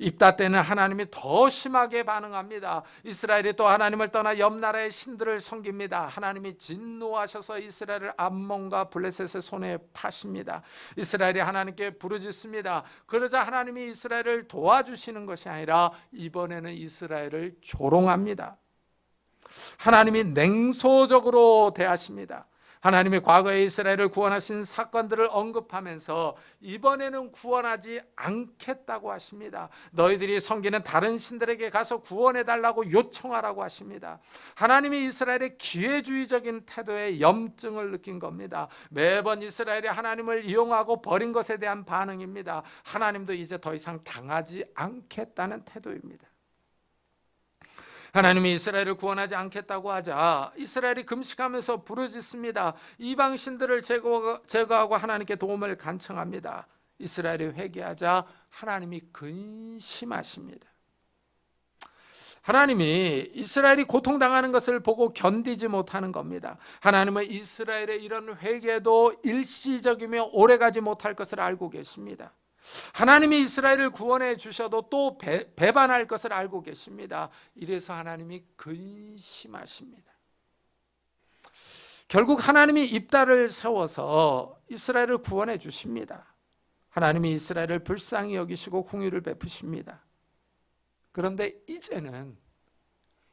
입다 때는 하나님이 더 심하게 반응합니다. 이스라엘이 또 하나님을 떠나 옆 나라의 신들을 섬깁니다. 하나님이 진노하셔서 이스라엘을 암몬과 블레셋의 손에 파십니다. 이스라엘이 하나님께 부르짖습니다. 그러자 하나님이 이스라엘을 도와주시는 것이 아니라 이번에는 이스라엘을 조롱합니다. 하나님이 냉소적으로 대하십니다. 하나님이 과거에 이스라엘을 구원하신 사건들을 언급하면서 이번에는 구원하지 않겠다고 하십니다. 너희들이 섬기는 다른 신들에게 가서 구원해달라고 요청하라고 하십니다. 하나님이 이스라엘의 기회주의적인 태도에 염증을 느낀 겁니다. 매번 이스라엘이 하나님을 이용하고 버린 것에 대한 반응입니다. 하나님도 이제 더 이상 당하지 않겠다는 태도입니다. 하나님이 이스라엘을 구원하지 않겠다고 하자 이스라엘이 금식하면서 부르짖습니다. 이방 신들을 제거하고 하나님께 도움을 간청합니다. 이스라엘이 회개하자 하나님이 근심하십니다. 하나님이 이스라엘이 고통당하는 것을 보고 견디지 못하는 겁니다. 하나님은 이스라엘의 이런 회개도 일시적이며 오래가지 못할 것을 알고 계십니다. 하나님이 이스라엘을 구원해 주셔도 또 배반할 것을 알고 계십니다. 이래서 하나님이 근심하십니다. 결국 하나님이 입다를 세워서 이스라엘을 구원해 주십니다. 하나님이 이스라엘을 불쌍히 여기시고 궁유를 베푸십니다. 그런데 이제는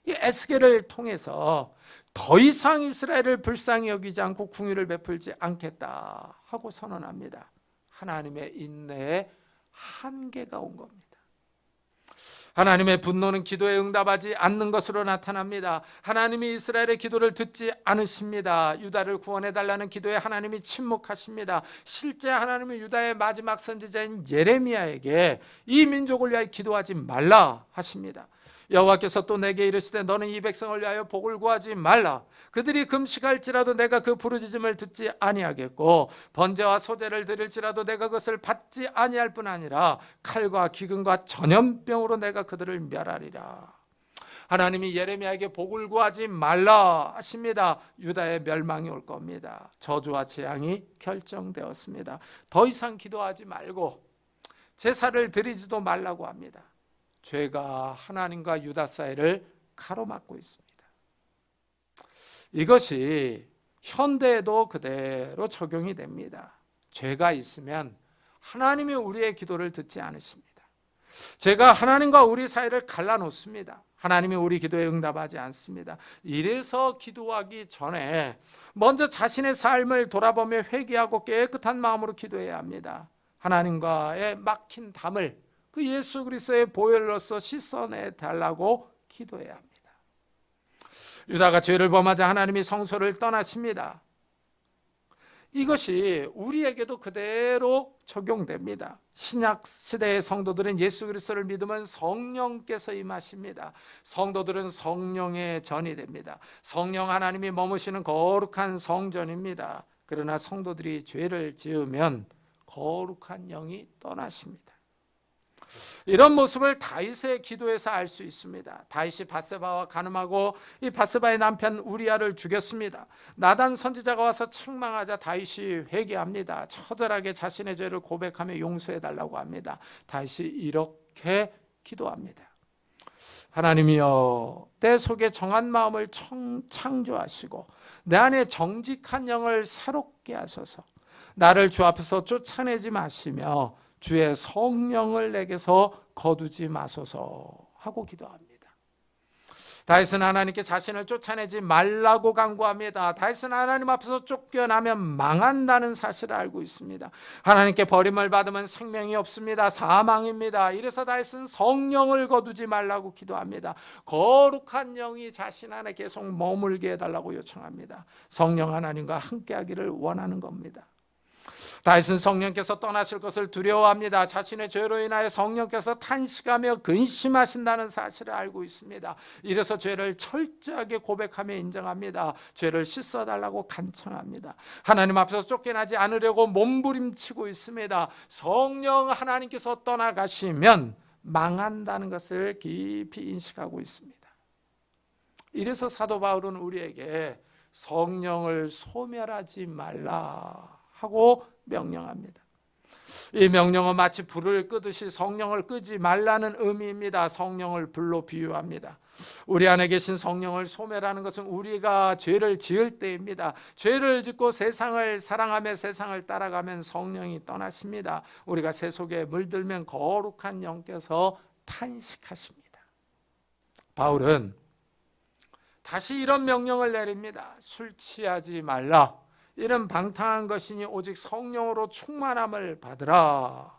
이 에스겔을 통해서 더 이상 이스라엘을 불쌍히 여기지 않고 궁유를 베풀지 않겠다 하고 선언합니다. 하나님의 인내에 한계가 온 겁니다. 하나님의 분노는 기도에 응답하지 않는 것으로 나타납니다. 하나님이 이스라엘의 기도를 듣지 않으십니다. 유다를 구원해달라는 기도에 하나님이 침묵하십니다. 실제 하나님은 유다의 마지막 선지자인 예레미야에게 이 민족을 위하여 기도하지 말라 하십니다. 여호와께서 또 내게 이르시되 너는 이 백성을 위하여 복을 구하지 말라. 그들이 금식할지라도 내가 그 부르짖음을 듣지 아니하겠고 번제와 소제를 드릴지라도 내가 그것을 받지 아니할 뿐 아니라 칼과 기근과 전염병으로 내가 그들을 멸하리라. 하나님이 예레미야에게 복을 구하지 말라 하십니다. 유다의 멸망이 올 겁니다. 저주와 재앙이 결정되었습니다. 더 이상 기도하지 말고 제사를 드리지도 말라고 합니다. 죄가 하나님과 유다 사이를 가로막고 있습니다. 이것이 현대에도 그대로 적용이 됩니다. 죄가 있으면 하나님이 우리의 기도를 듣지 않으십니다. 죄가 하나님과 우리 사이를 갈라놓습니다. 하나님이 우리 기도에 응답하지 않습니다. 이래서 기도하기 전에 먼저 자신의 삶을 돌아보며 회개하고 깨끗한 마음으로 기도해야 합니다. 하나님과의 막힌 담을 그 예수 그리스도의 보혈로서 씻어내 달라고 기도해야 합니다. 유다가 죄를 범하자 하나님이 성소를 떠나십니다. 이것이 우리에게도 그대로 적용됩니다. 신약 시대의 성도들은 예수 그리스도를 믿으면 성령께서 임하십니다. 성도들은 성령의 전이 됩니다. 성령 하나님이 머무시는 거룩한 성전입니다. 그러나 성도들이 죄를 지으면 거룩한 영이 떠나십니다. 이런 모습을 다윗의 기도에서 알 수 있습니다. 다윗이 밧세바와 간음하고 이 밧세바의 남편 우리아를 죽였습니다. 나단 선지자가 와서 책망하자 다윗이 회개합니다. 처절하게 자신의 죄를 고백하며 용서해달라고 합니다. 다윗이 이렇게 기도합니다. 하나님이여, 내 속에 정한 마음을 창조하시고 내 안에 정직한 영을 새롭게 하소서. 나를 주 앞에서 쫓아내지 마시며 주의 성령을 내게서 거두지 마소서 하고 기도합니다. 다윗은 하나님께 자신을 쫓아내지 말라고 간구합니다. 다윗은 하나님 앞에서 쫓겨나면 망한다는 사실을 알고 있습니다. 하나님께 버림을 받으면 생명이 없습니다. 사망입니다. 이래서 다윗은 성령을 거두지 말라고 기도합니다. 거룩한 영이 자신 안에 계속 머물게 해달라고 요청합니다. 성령 하나님과 함께하기를 원하는 겁니다. 다윗은 성령께서 떠나실 것을 두려워합니다. 자신의 죄로 인하여 성령께서 탄식하며 근심하신다는 사실을 알고 있습니다. 이래서 죄를 철저하게 고백하며 인정합니다. 죄를 씻어달라고 간청합니다. 하나님 앞에서 쫓겨나지 않으려고 몸부림치고 있습니다. 성령 하나님께서 떠나가시면 망한다는 것을 깊이 인식하고 있습니다. 이래서 사도 바울은 우리에게 성령을 소멸하지 말라 하고 명령합니다. 이 명령은 마치 불을 끄듯이 성령을 끄지 말라는 의미입니다. 성령을 불로 비유합니다. 우리 안에 계신 성령을 소멸하는 것은 우리가 죄를 지을 때입니다. 죄를 짓고 세상을 사랑하며 세상을 따라가면 성령이 떠나십니다. 우리가 새 속에 물들면 거룩한 영께서 탄식하십니다. 바울은 다시 이런 명령을 내립니다. 술 취하지 말라. 이는 방탕한 것이니 오직 성령으로 충만함을 받으라.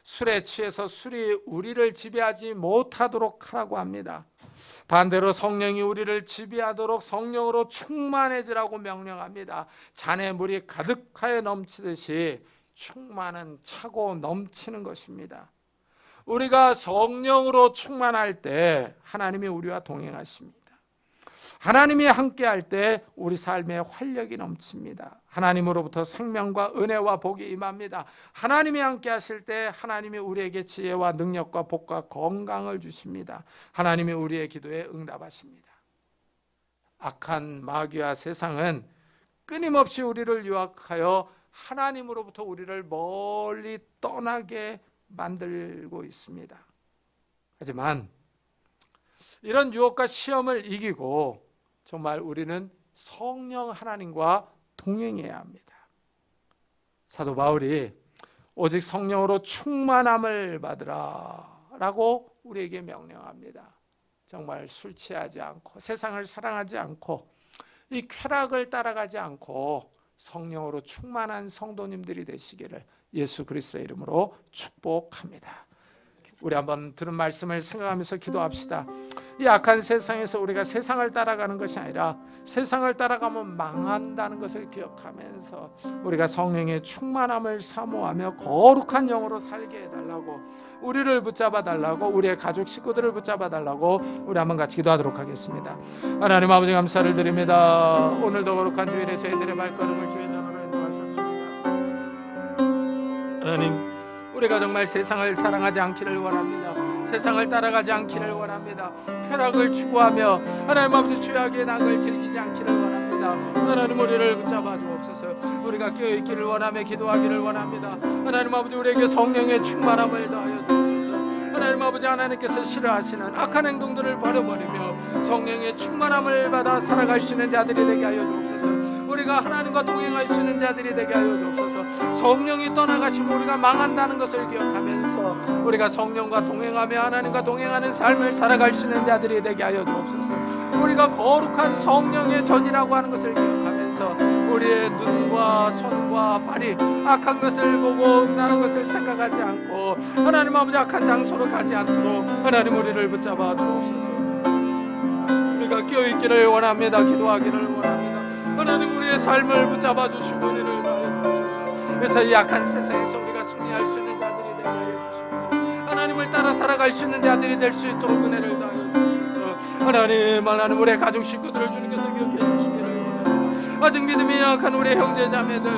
술에 취해서 술이 우리를 지배하지 못하도록 하라고 합니다. 반대로 성령이 우리를 지배하도록 성령으로 충만해지라고 명령합니다. 잔에 물이 가득하여 넘치듯이 충만은 차고 넘치는 것입니다. 우리가 성령으로 충만할 때 하나님이 우리와 동행하십니다. 하나님이 함께할 때 우리 삶에 활력이 넘칩니다. 하나님으로부터 생명과 은혜와 복이 임합니다. 하나님이 함께하실 때 하나님이 우리에게 지혜와 능력과 복과 건강을 주십니다. 하나님이 우리의 기도에 응답하십니다. 악한 마귀와 세상은 끊임없이 우리를 유혹하여 하나님으로부터 우리를 멀리 떠나게 만들고 있습니다. 하지만 이런 유혹과 시험을 이기고 정말 우리는 성령 하나님과 동행해야 합니다. 사도 바울이 오직 성령으로 충만함을 받으라 라고 우리에게 명령합니다. 정말 술 취하지 않고 세상을 사랑하지 않고 이 쾌락을 따라가지 않고 성령으로 충만한 성도님들이 되시기를 예수 그리스도의 이름으로 축복합니다. 우리 한번 들은 말씀을 생각하면서 기도합시다. 이 악한 세상에서 우리가 세상을 따라가는 것이 아니라 세상을 따라가면 망한다는 것을 기억하면서 우리가 성령의 충만함을 사모하며 거룩한 영으로 살게 해달라고, 우리를 붙잡아 달라고, 우리의 가족 식구들을 붙잡아 달라고 우리 한번 같이 기도하도록 하겠습니다. 하나님 아버지 감사를 드립니다. 오늘도 거룩한 주일에 저희들의 발걸음을 주의 전으로 인도하셨습니다. 하나님, 우리가 정말 세상을 사랑하지 않기를 원합니다. 세상을 따라가지 않기를 원합니다. 쾌락을 추구하며 하나님 아버지 죄악의 낙을 즐기지 않기를 원합니다. 하나님, 우리를 붙잡아 주옵소서. 우리가 깨어있기를 원하며 기도하기를 원합니다. 하나님 아버지, 우리에게 성령의 충만함을 더하여 주옵소서. 하나님 아버지, 하나님께서 싫어하시는 악한 행동들을 버려버리며 성령의 충만함을 받아 살아갈 수 있는 자들이 되게 하여 주옵소서. 우리가 하나님과 동행할 수 있는 자들이 되게 하여 주옵소서. 성령이 떠나가시면 우리가 망한다는 것을 기억하면서 우리가 성령과 동행하며 하나님과 동행하는 삶을 살아갈 수 있는 자들이 되게 하여 주옵소서. 우리가 거룩한 성령의 전이라고 하는 것을 기억하면서 우리의 눈과 손과 발이 악한 것을 보고 음란한 것을 생각하지 않고 하나님 아버지 악한 장소로 가지 않도록 하나님 우리를 붙잡아 주옵소서. 우리가 깨어있기를 원합니다. 기도하기를 원합니다. 하나님, 우리의 삶을 붙잡아 주시고 은혜를 더하여 주옵소서. 그래서 이 악한 세상에서 우리가 승리할 수 있는 자들이 되게 하여 주시고 하나님을 따라 살아갈 수 있는 자들이 될 수 있도록 은혜를 더하여 주옵소서. 하나님, 우리의 가족 식구들을 주님께서 기억해 주시기를 원합니다. 아직 믿음이 약한 우리의 형제 자매들,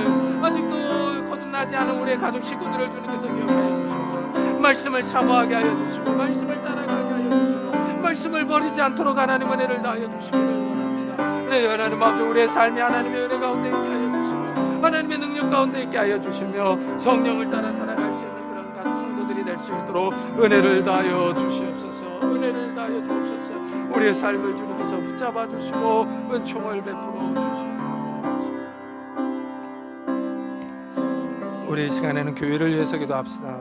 아직도 거듭나지 않은 우리의 가족 식구들을 주님께서 기억하여 주셔서 말씀을 사모하게 하여 주시고 말씀을 따라가게 하여 주시고 말씀을 버리지 않도록 하나님 은혜를 다하여 주시기를 원합니다. 네, 하나님 아버지, 우리의 삶이 하나님의 은혜 가운데 있게 하여 주시고 하나님의 능력 가운데 있게 하여 주시며 성령을 따라 살아갈 수 있는 그런 성도들이 될 수 있도록 은혜를 다하여 주시옵소서. 은혜를 다하여 주옵소서. 우리의 삶을 주님께서 붙잡아 주시고 은총을 베풀어 주시옵소서. 우리 이 시간에는 교회를 위해서 기도합시다.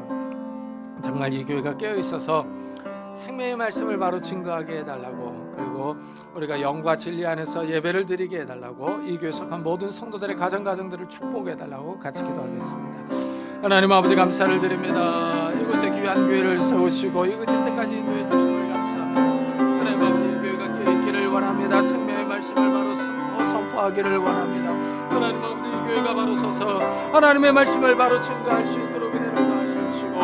정말 이 교회가 깨어있어서 생명의 말씀을 바로 증거하게 해달라고, 그리고 우리가 영과 진리 안에서 예배를 드리게 해달라고, 이 교회에 속한 모든 성도들의 가정들을 축복해 달라고 같이 기도하겠습니다. 하나님 아버지, 감사를 드립니다. 이곳에 귀한 교회를 세우시고 이때까지 인도해 주심을 감사합니다. 하나님 아버지, 이 교회가 깨어있기를 원합니다. 생명의 말씀을 바로 선포하기를 원합니다. 하나님 아버지, 이 교회가 바로 서서 하나님의 말씀을 바로 증거할 수 있도록 은혜를 더하여 주시고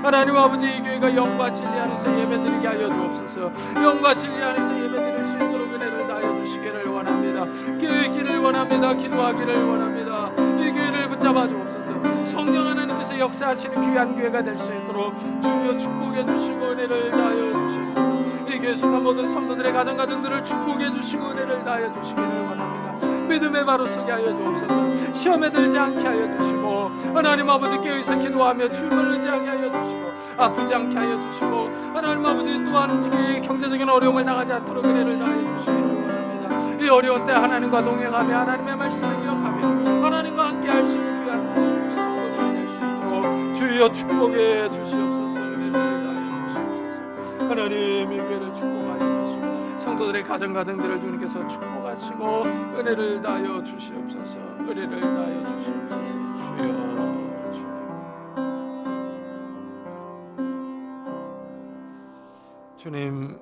하나님 아버지, 이 교회가 영과 진리 안에서 예배드리게 하여 주옵소서. 영과 진리 안에서 예배드릴 수 있도록 은혜를 다하여 주시기를 원합니다. 깨어있기를 원합니다. 기도하기를 원합니다. 이 교회를 붙잡아 주옵소서. 성령 하나님께서 역사하시는 귀한 교회가 될 수 있도록 주여 축복해 주시고 은혜를 다하여 주시옵소서. 이 교회에 속한 모든 성도들의 가정들을 축복해 주시고 은혜를 다하여 주시기를 원합니다. 믿음에 바로 서게 하여 주옵소서. 시험에 들지 않게 하여 주시고 하나님 아버지, 깨어있어 기도하며 주님을 의지하게 하여 주시고 아프지 않게 하여 주시고 하나님 아버지, 또한 특히 경제적인 어려움을 당하지 않도록 은혜를 다하여 주시기를 원합니다. 이 어려운 때 하나님과 동행하며 하나님의 말씀을 기억하며 하나님과 함께 할 수 있는 귀한 우리 성도들이 될 수 있도록 주여 축복해 주시옵소서. 은혜를 다하여 주시옵소서. 하나님, 이 교회를 축복하여 주시고 성도들의 가정들을 주님께서 축복하시고 은혜를 다하여 주시옵소서. 은혜를 다하여 주시옵소서. 주여, 주님,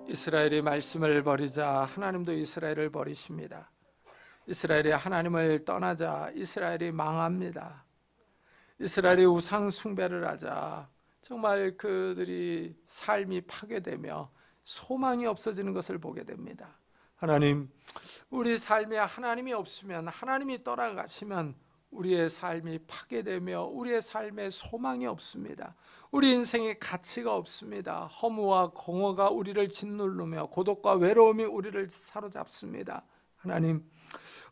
이스라엘이 말씀을 버리자 하나님도 이스라엘을 버리십니다. 이스라엘이 하나님을 떠나자 이스라엘이 망합니다. 이스라엘이 우상 숭배를 하자 정말 그들이 삶이 파괴되며 소망이 없어지는 것을 보게 됩니다. 하나님, 우리 삶에 하나님이 없으면, 하나님이 떠나가시면 우리의 삶이 파괴되며 우리의 삶에 소망이 없습니다. 우리 인생에 가치가 없습니다. 허무와 공허가 우리를 짓누르며 고독과 외로움이 우리를 사로잡습니다. 하나님,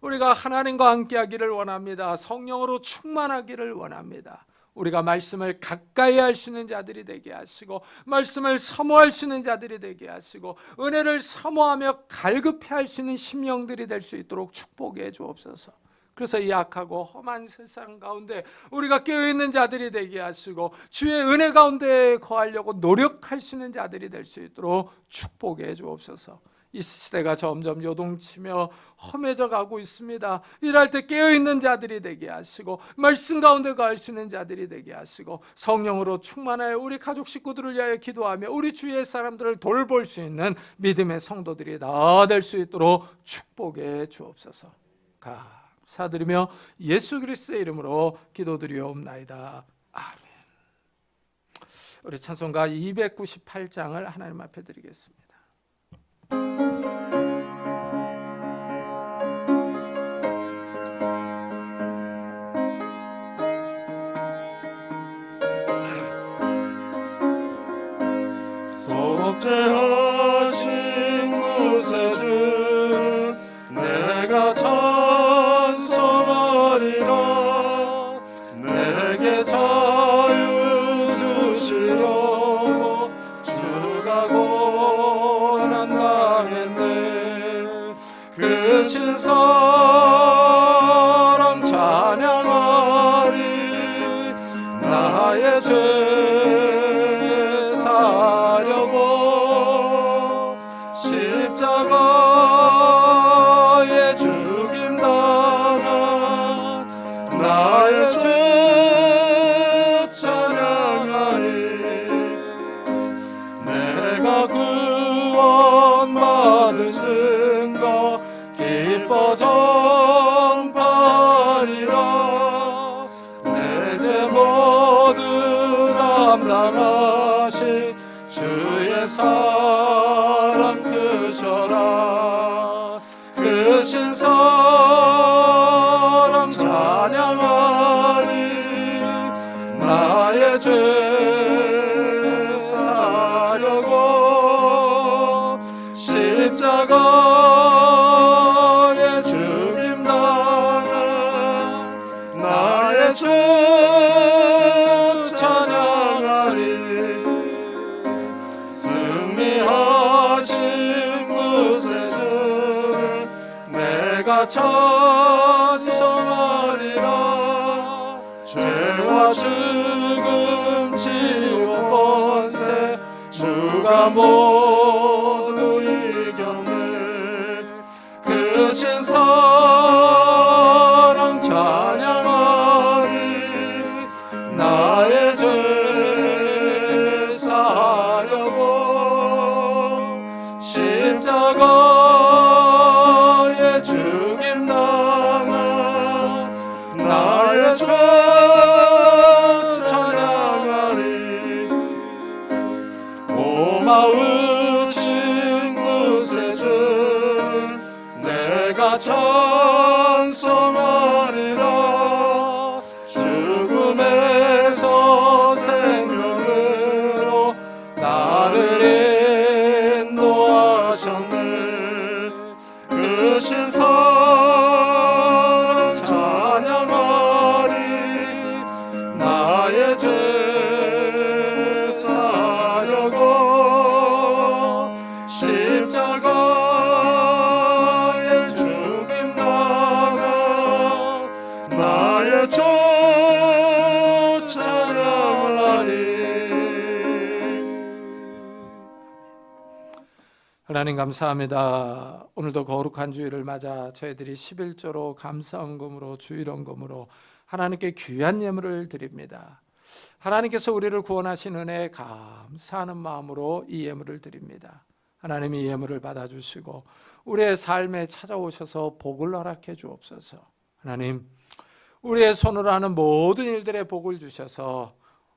우리가 하나님과 함께하기를 원합니다. 성령으로 충만하기를 원합니다. 우리가 말씀을 가까이 할 수 있는 자들이 되게 하시고 말씀을 사모할 수 있는 자들이 되게 하시고 은혜를 사모하며 갈급해할 수 있는 심령들이 될 수 있도록 축복해 주옵소서. 그래서 이 악하고 험한 세상 가운데 우리가 깨어있는 자들이 되게 하시고 주의 은혜 가운데 거하려고 노력할 수 있는 자들이 될 수 있도록 축복해 주옵소서. 이 시대가 점점 요동치며 험해져 가고 있습니다. 일할 때 깨어있는 자들이 되게 하시고 말씀 가운데 거할 수 있는 자들이 되게 하시고 성령으로 충만하여 우리 가족 식구들을 위하여 기도하며 우리 주위의 사람들을 돌볼 수 있는 믿음의 성도들이 다 될 수 있도록 축복해 주옵소서. 감사드리며 예수 그리스도의 이름으로 기도드리옵나이다. 아멘. 우리 찬송가 298장을 하나님 앞에 드리겠습니다. 속죄하신 구세주 내가 찬송하리라. 내게 자유 주시려고 주가 고난당했네. 그 신사랑 찬양하리. 나의 죄 사려고 십자가에 죽임당한 나의 죄 찬양하리. 내가 구원받은 증거 기뻐 전파리라. 내 죄 모두 담당하신 주의 사랑 크셔라. 크신 사랑 찬양하리. 나의 죄 사려고 십자가에 죽임당한 나의 죄 찬양하리. 승리하신 구세주 내가 찬송하리라. 죄와 죽음 지옥 번세 주가 모두 이겼네. 크신 사랑 찬양하리. 나의 죄 사려고 십자가에 죽임당한 나의 죄 찬양하리. 고마우신 구세주 내가 찬송하리라. 죽음에서 생명으로 나를 인도하셨네. 크신 사랑 찬양하리. 나의 죄 사려고 십자가에 죽임당한 나의 죄 찬양하리. 하나님 감사합니다. 오늘도 거룩한 주일을 맞아 저희들이 11조로 감사헌금으로 주일헌금으로 하나님께 귀한 예물을 드립니다. 하나님께서 우리를 구원하신 은혜에 감사하는 마음으로 이 예물을 드립니다. 하나님이 이 예물을 받아주시고 우리의 삶에 찾아오셔서 복을 허락해 주옵소서. 하나님, 우리의 손으로 하는 모든 일들에 복을 주셔서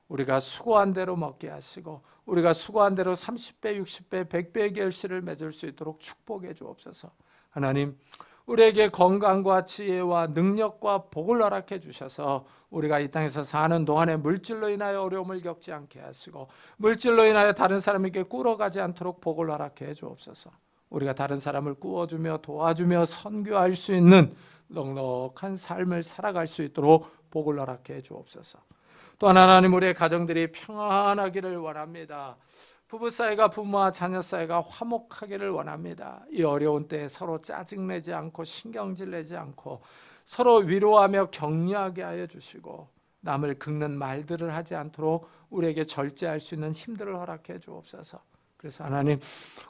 우리가 수고한 대로 먹게 하시고 우리가 수고한 대로 30배, 60배, 100배의 결실을 맺을 수 있도록 축복해 주옵소서. 하나님, 우리에게 건강과 지혜와 능력과 복을 허락해 주셔서 우리가 이 땅에서 사는 동안에 물질로 인하여 어려움을 겪지 않게 하시고 물질로 인하여 다른 사람에게 꿇어가지 않도록 복을 허락해 주옵소서. 우리가 다른 사람을 꾸어주며 도와주며 선교할 수 있는 넉넉한 삶을 살아갈 수 있도록 복을 허락해 주옵소서. 또한 하나님, 우리의 가정들이 평안하기를 원합니다. 부부 사이가 부모와 자녀 사이가 화목하기를 원합니다. 이 어려운 때에 서로 짜증내지 않고 신경질 내지 않고 서로 위로하며 격려하게 하여 주시고 남을 긁는 말들을 하지 않도록 우리에게 절제할 수 있는 힘들을 허락해 주옵소서. 그래서 하나님,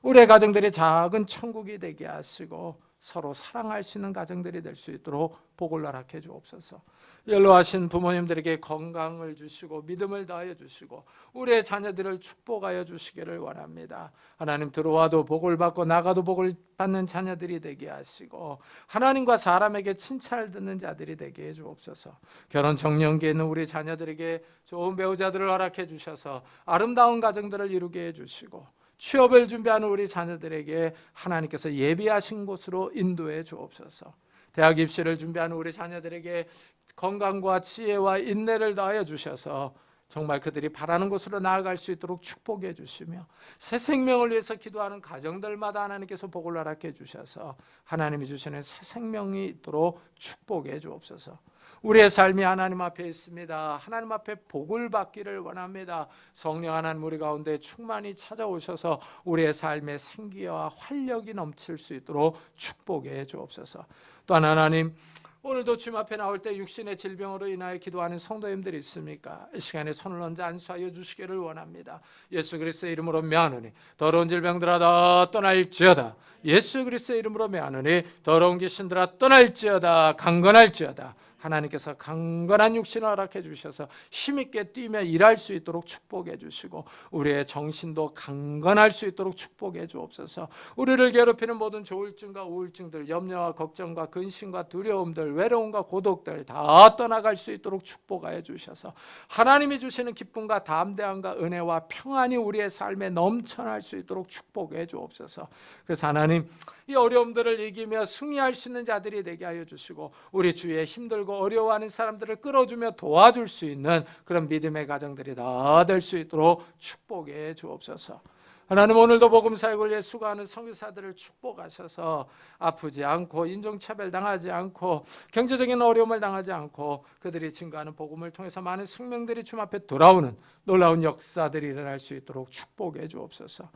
우리의 가정들이 작은 천국이 되게 하시고 서로 사랑할 수 있는 가정들이 될 수 있도록 복을 허락해 주옵소서. 연로하신 부모님들에게 건강을 주시고 믿음을 더하여 주시고 우리의 자녀들을 축복하여 주시기를 원합니다. 하나님, 들어와도 복을 받고 나가도 복을 받는 자녀들이 되게 하시고 하나님과 사람에게 칭찬을 듣는 자들이 되게 해 주옵소서. 결혼 정년기에 있는 우리 자녀들에게 좋은 배우자들을 허락해 주셔서 아름다운 가정들을 이루게 해 주시고 취업을 준비하는 우리 자녀들에게 하나님께서 예비하신 곳으로 인도해 주옵소서. 대학 입시를 준비하는 우리 자녀들에게 건강과 지혜와 인내를 더하여 주셔서 정말 그들이 바라는 곳으로 나아갈 수 있도록 축복해 주시며 새 생명을 위해서 기도하는 가정들마다 하나님께서 복을 허락해 주셔서 하나님이 주시는 새 생명이 있도록 축복해 주옵소서. 우리의 삶이 하나님 앞에 있습니다. 하나님 앞에 복을 받기를 원합니다. 성령 하나님 우리 가운데 충만히 찾아오셔서 우리의 삶에 생기와 활력이 넘칠 수 있도록 축복해 주옵소서. 또한 하나님, 오늘도 주님 앞에 나올 때 육신의 질병으로 인하여 기도하는 성도님들이 있습니까? 이 시간에 손을 얹어 안수하여 주시기를 원합니다. 예수 그리스도의 이름으로 명하노니 더러운 질병들아 다 떠날지어다. 예수 그리스도의 이름으로 명하노니 더러운 귀신들아 떠날지어다. 강건할지어다. 하나님께서 강건한 육신을 허락해 주셔서 힘있게 뛰며 일할 수 있도록 축복해 주시고 우리의 정신도 강건할 수 있도록 축복해 주옵소서. 우리를 괴롭히는 모든 조울증과 우울증들, 염려와 걱정과 근심과 두려움들, 외로움과 고독들 다 떠나갈 수 있도록 축복하여 주셔서 하나님이 주시는 기쁨과 담대함과 은혜와 평안이 우리의 삶에 넘쳐날 수 있도록 축복해 주옵소서. 그래서 하나님, 이 어려움들을 이기며 승리할 수 있는 자들이 되게 하여 주시고 우리 주위에 힘들고 어려워하는 사람들을 끌어주며 도와줄 수 있는 그런 믿음의 가정들이 다 될 수 있도록 축복해 주옵소서. 하나님, 오늘도 복음 사역을 위해 수고하는 선교사들을 축복하셔서 아프지 않고 인종차별 당하지 않고 경제적인 어려움을 당하지 않고 그들이 증거하는 복음을 통해서 많은 생명들이 주님 앞에 돌아오는 놀라운 역사들이 일어날 수 있도록 축복해 주옵소서.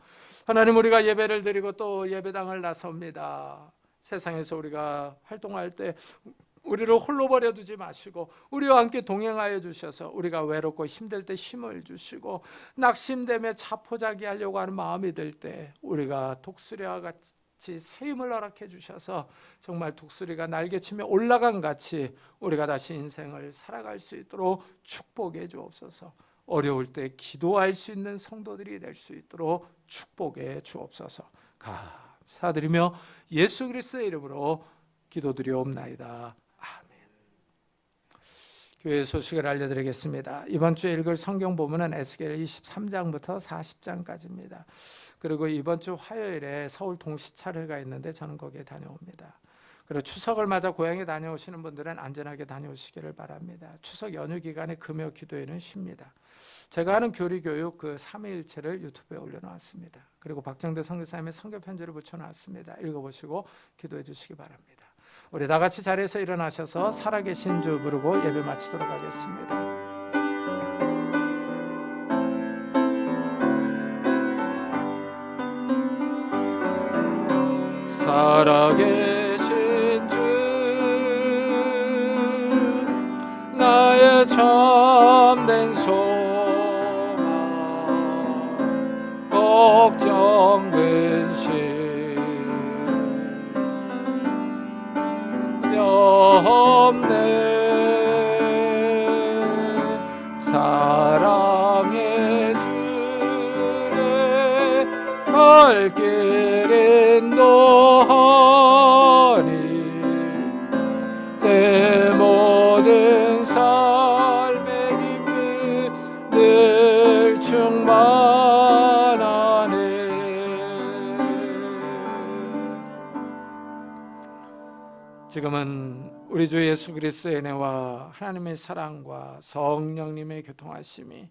하나님, 우리가 예배를 드리고 또 예배당을 나섭니다. 세상에서 우리가 활동할 때 우리를 홀로 버려두지 마시고 우리와 함께 동행하여 주셔서 우리가 외롭고 힘들 때 힘을 주시고 낙심되며 자포자기하려고 하는 마음이 들 때 우리가 독수리와 같이 새 힘을 허락해 주셔서 정말 독수리가 날개치며 올라간 같이 우리가 다시 인생을 살아갈 수 있도록 축복해 주옵소서. 어려울 때 기도할 수 있는 성도들이 될 수 있도록 축복해 주옵소서. 감사드리며 예수 그리스도의 이름으로 기도드리옵나이다. 교회 소식을 알려드리겠습니다. 이번 주에 읽을 성경 본문은 에스겔 23장부터 40장까지입니다. 그리고 이번 주 화요일에 서울 동시차례가 있는데 저는 거기에 다녀옵니다. 그리고 추석을 맞아 고향에 다녀오시는 분들은 안전하게 다녀오시기를 바랍니다. 추석 연휴 기간에 금요 기도회는 쉽니다. 제가 하는 교리교육 그 3일체를 유튜브에 올려놓았습니다. 그리고 박정대 선교사님의 선교 편지를 붙여놨습니다. 읽어보시고 기도해 주시기 바랍니다. 우리 다 같이 자리에서 일어나셔서 살아계신 주 부르고 예배 마치도록 하겠습니다. 살아계신 주 나의 참된 소망 걱정 근심 없네 사랑의 주의 갈 길 인도하니 내 모든 삶의 기쁨 늘 충만하네. 지금은 우리 주 예수 그리스도의 은혜와 하나님의 사랑과 성령님의 교통하심이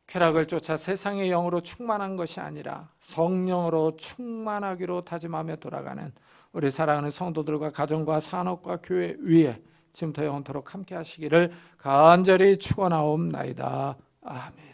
쾌락을 쫓아 세상의 영으로 충만한 것이 아니라 성령으로 충만하기로 다짐하며 돌아가는 우리 사랑하는 성도들과 가정과 산업과 교회 위에 지금부터 영원토록 함께 하시기를 간절히 축원하옵나이다. 아멘.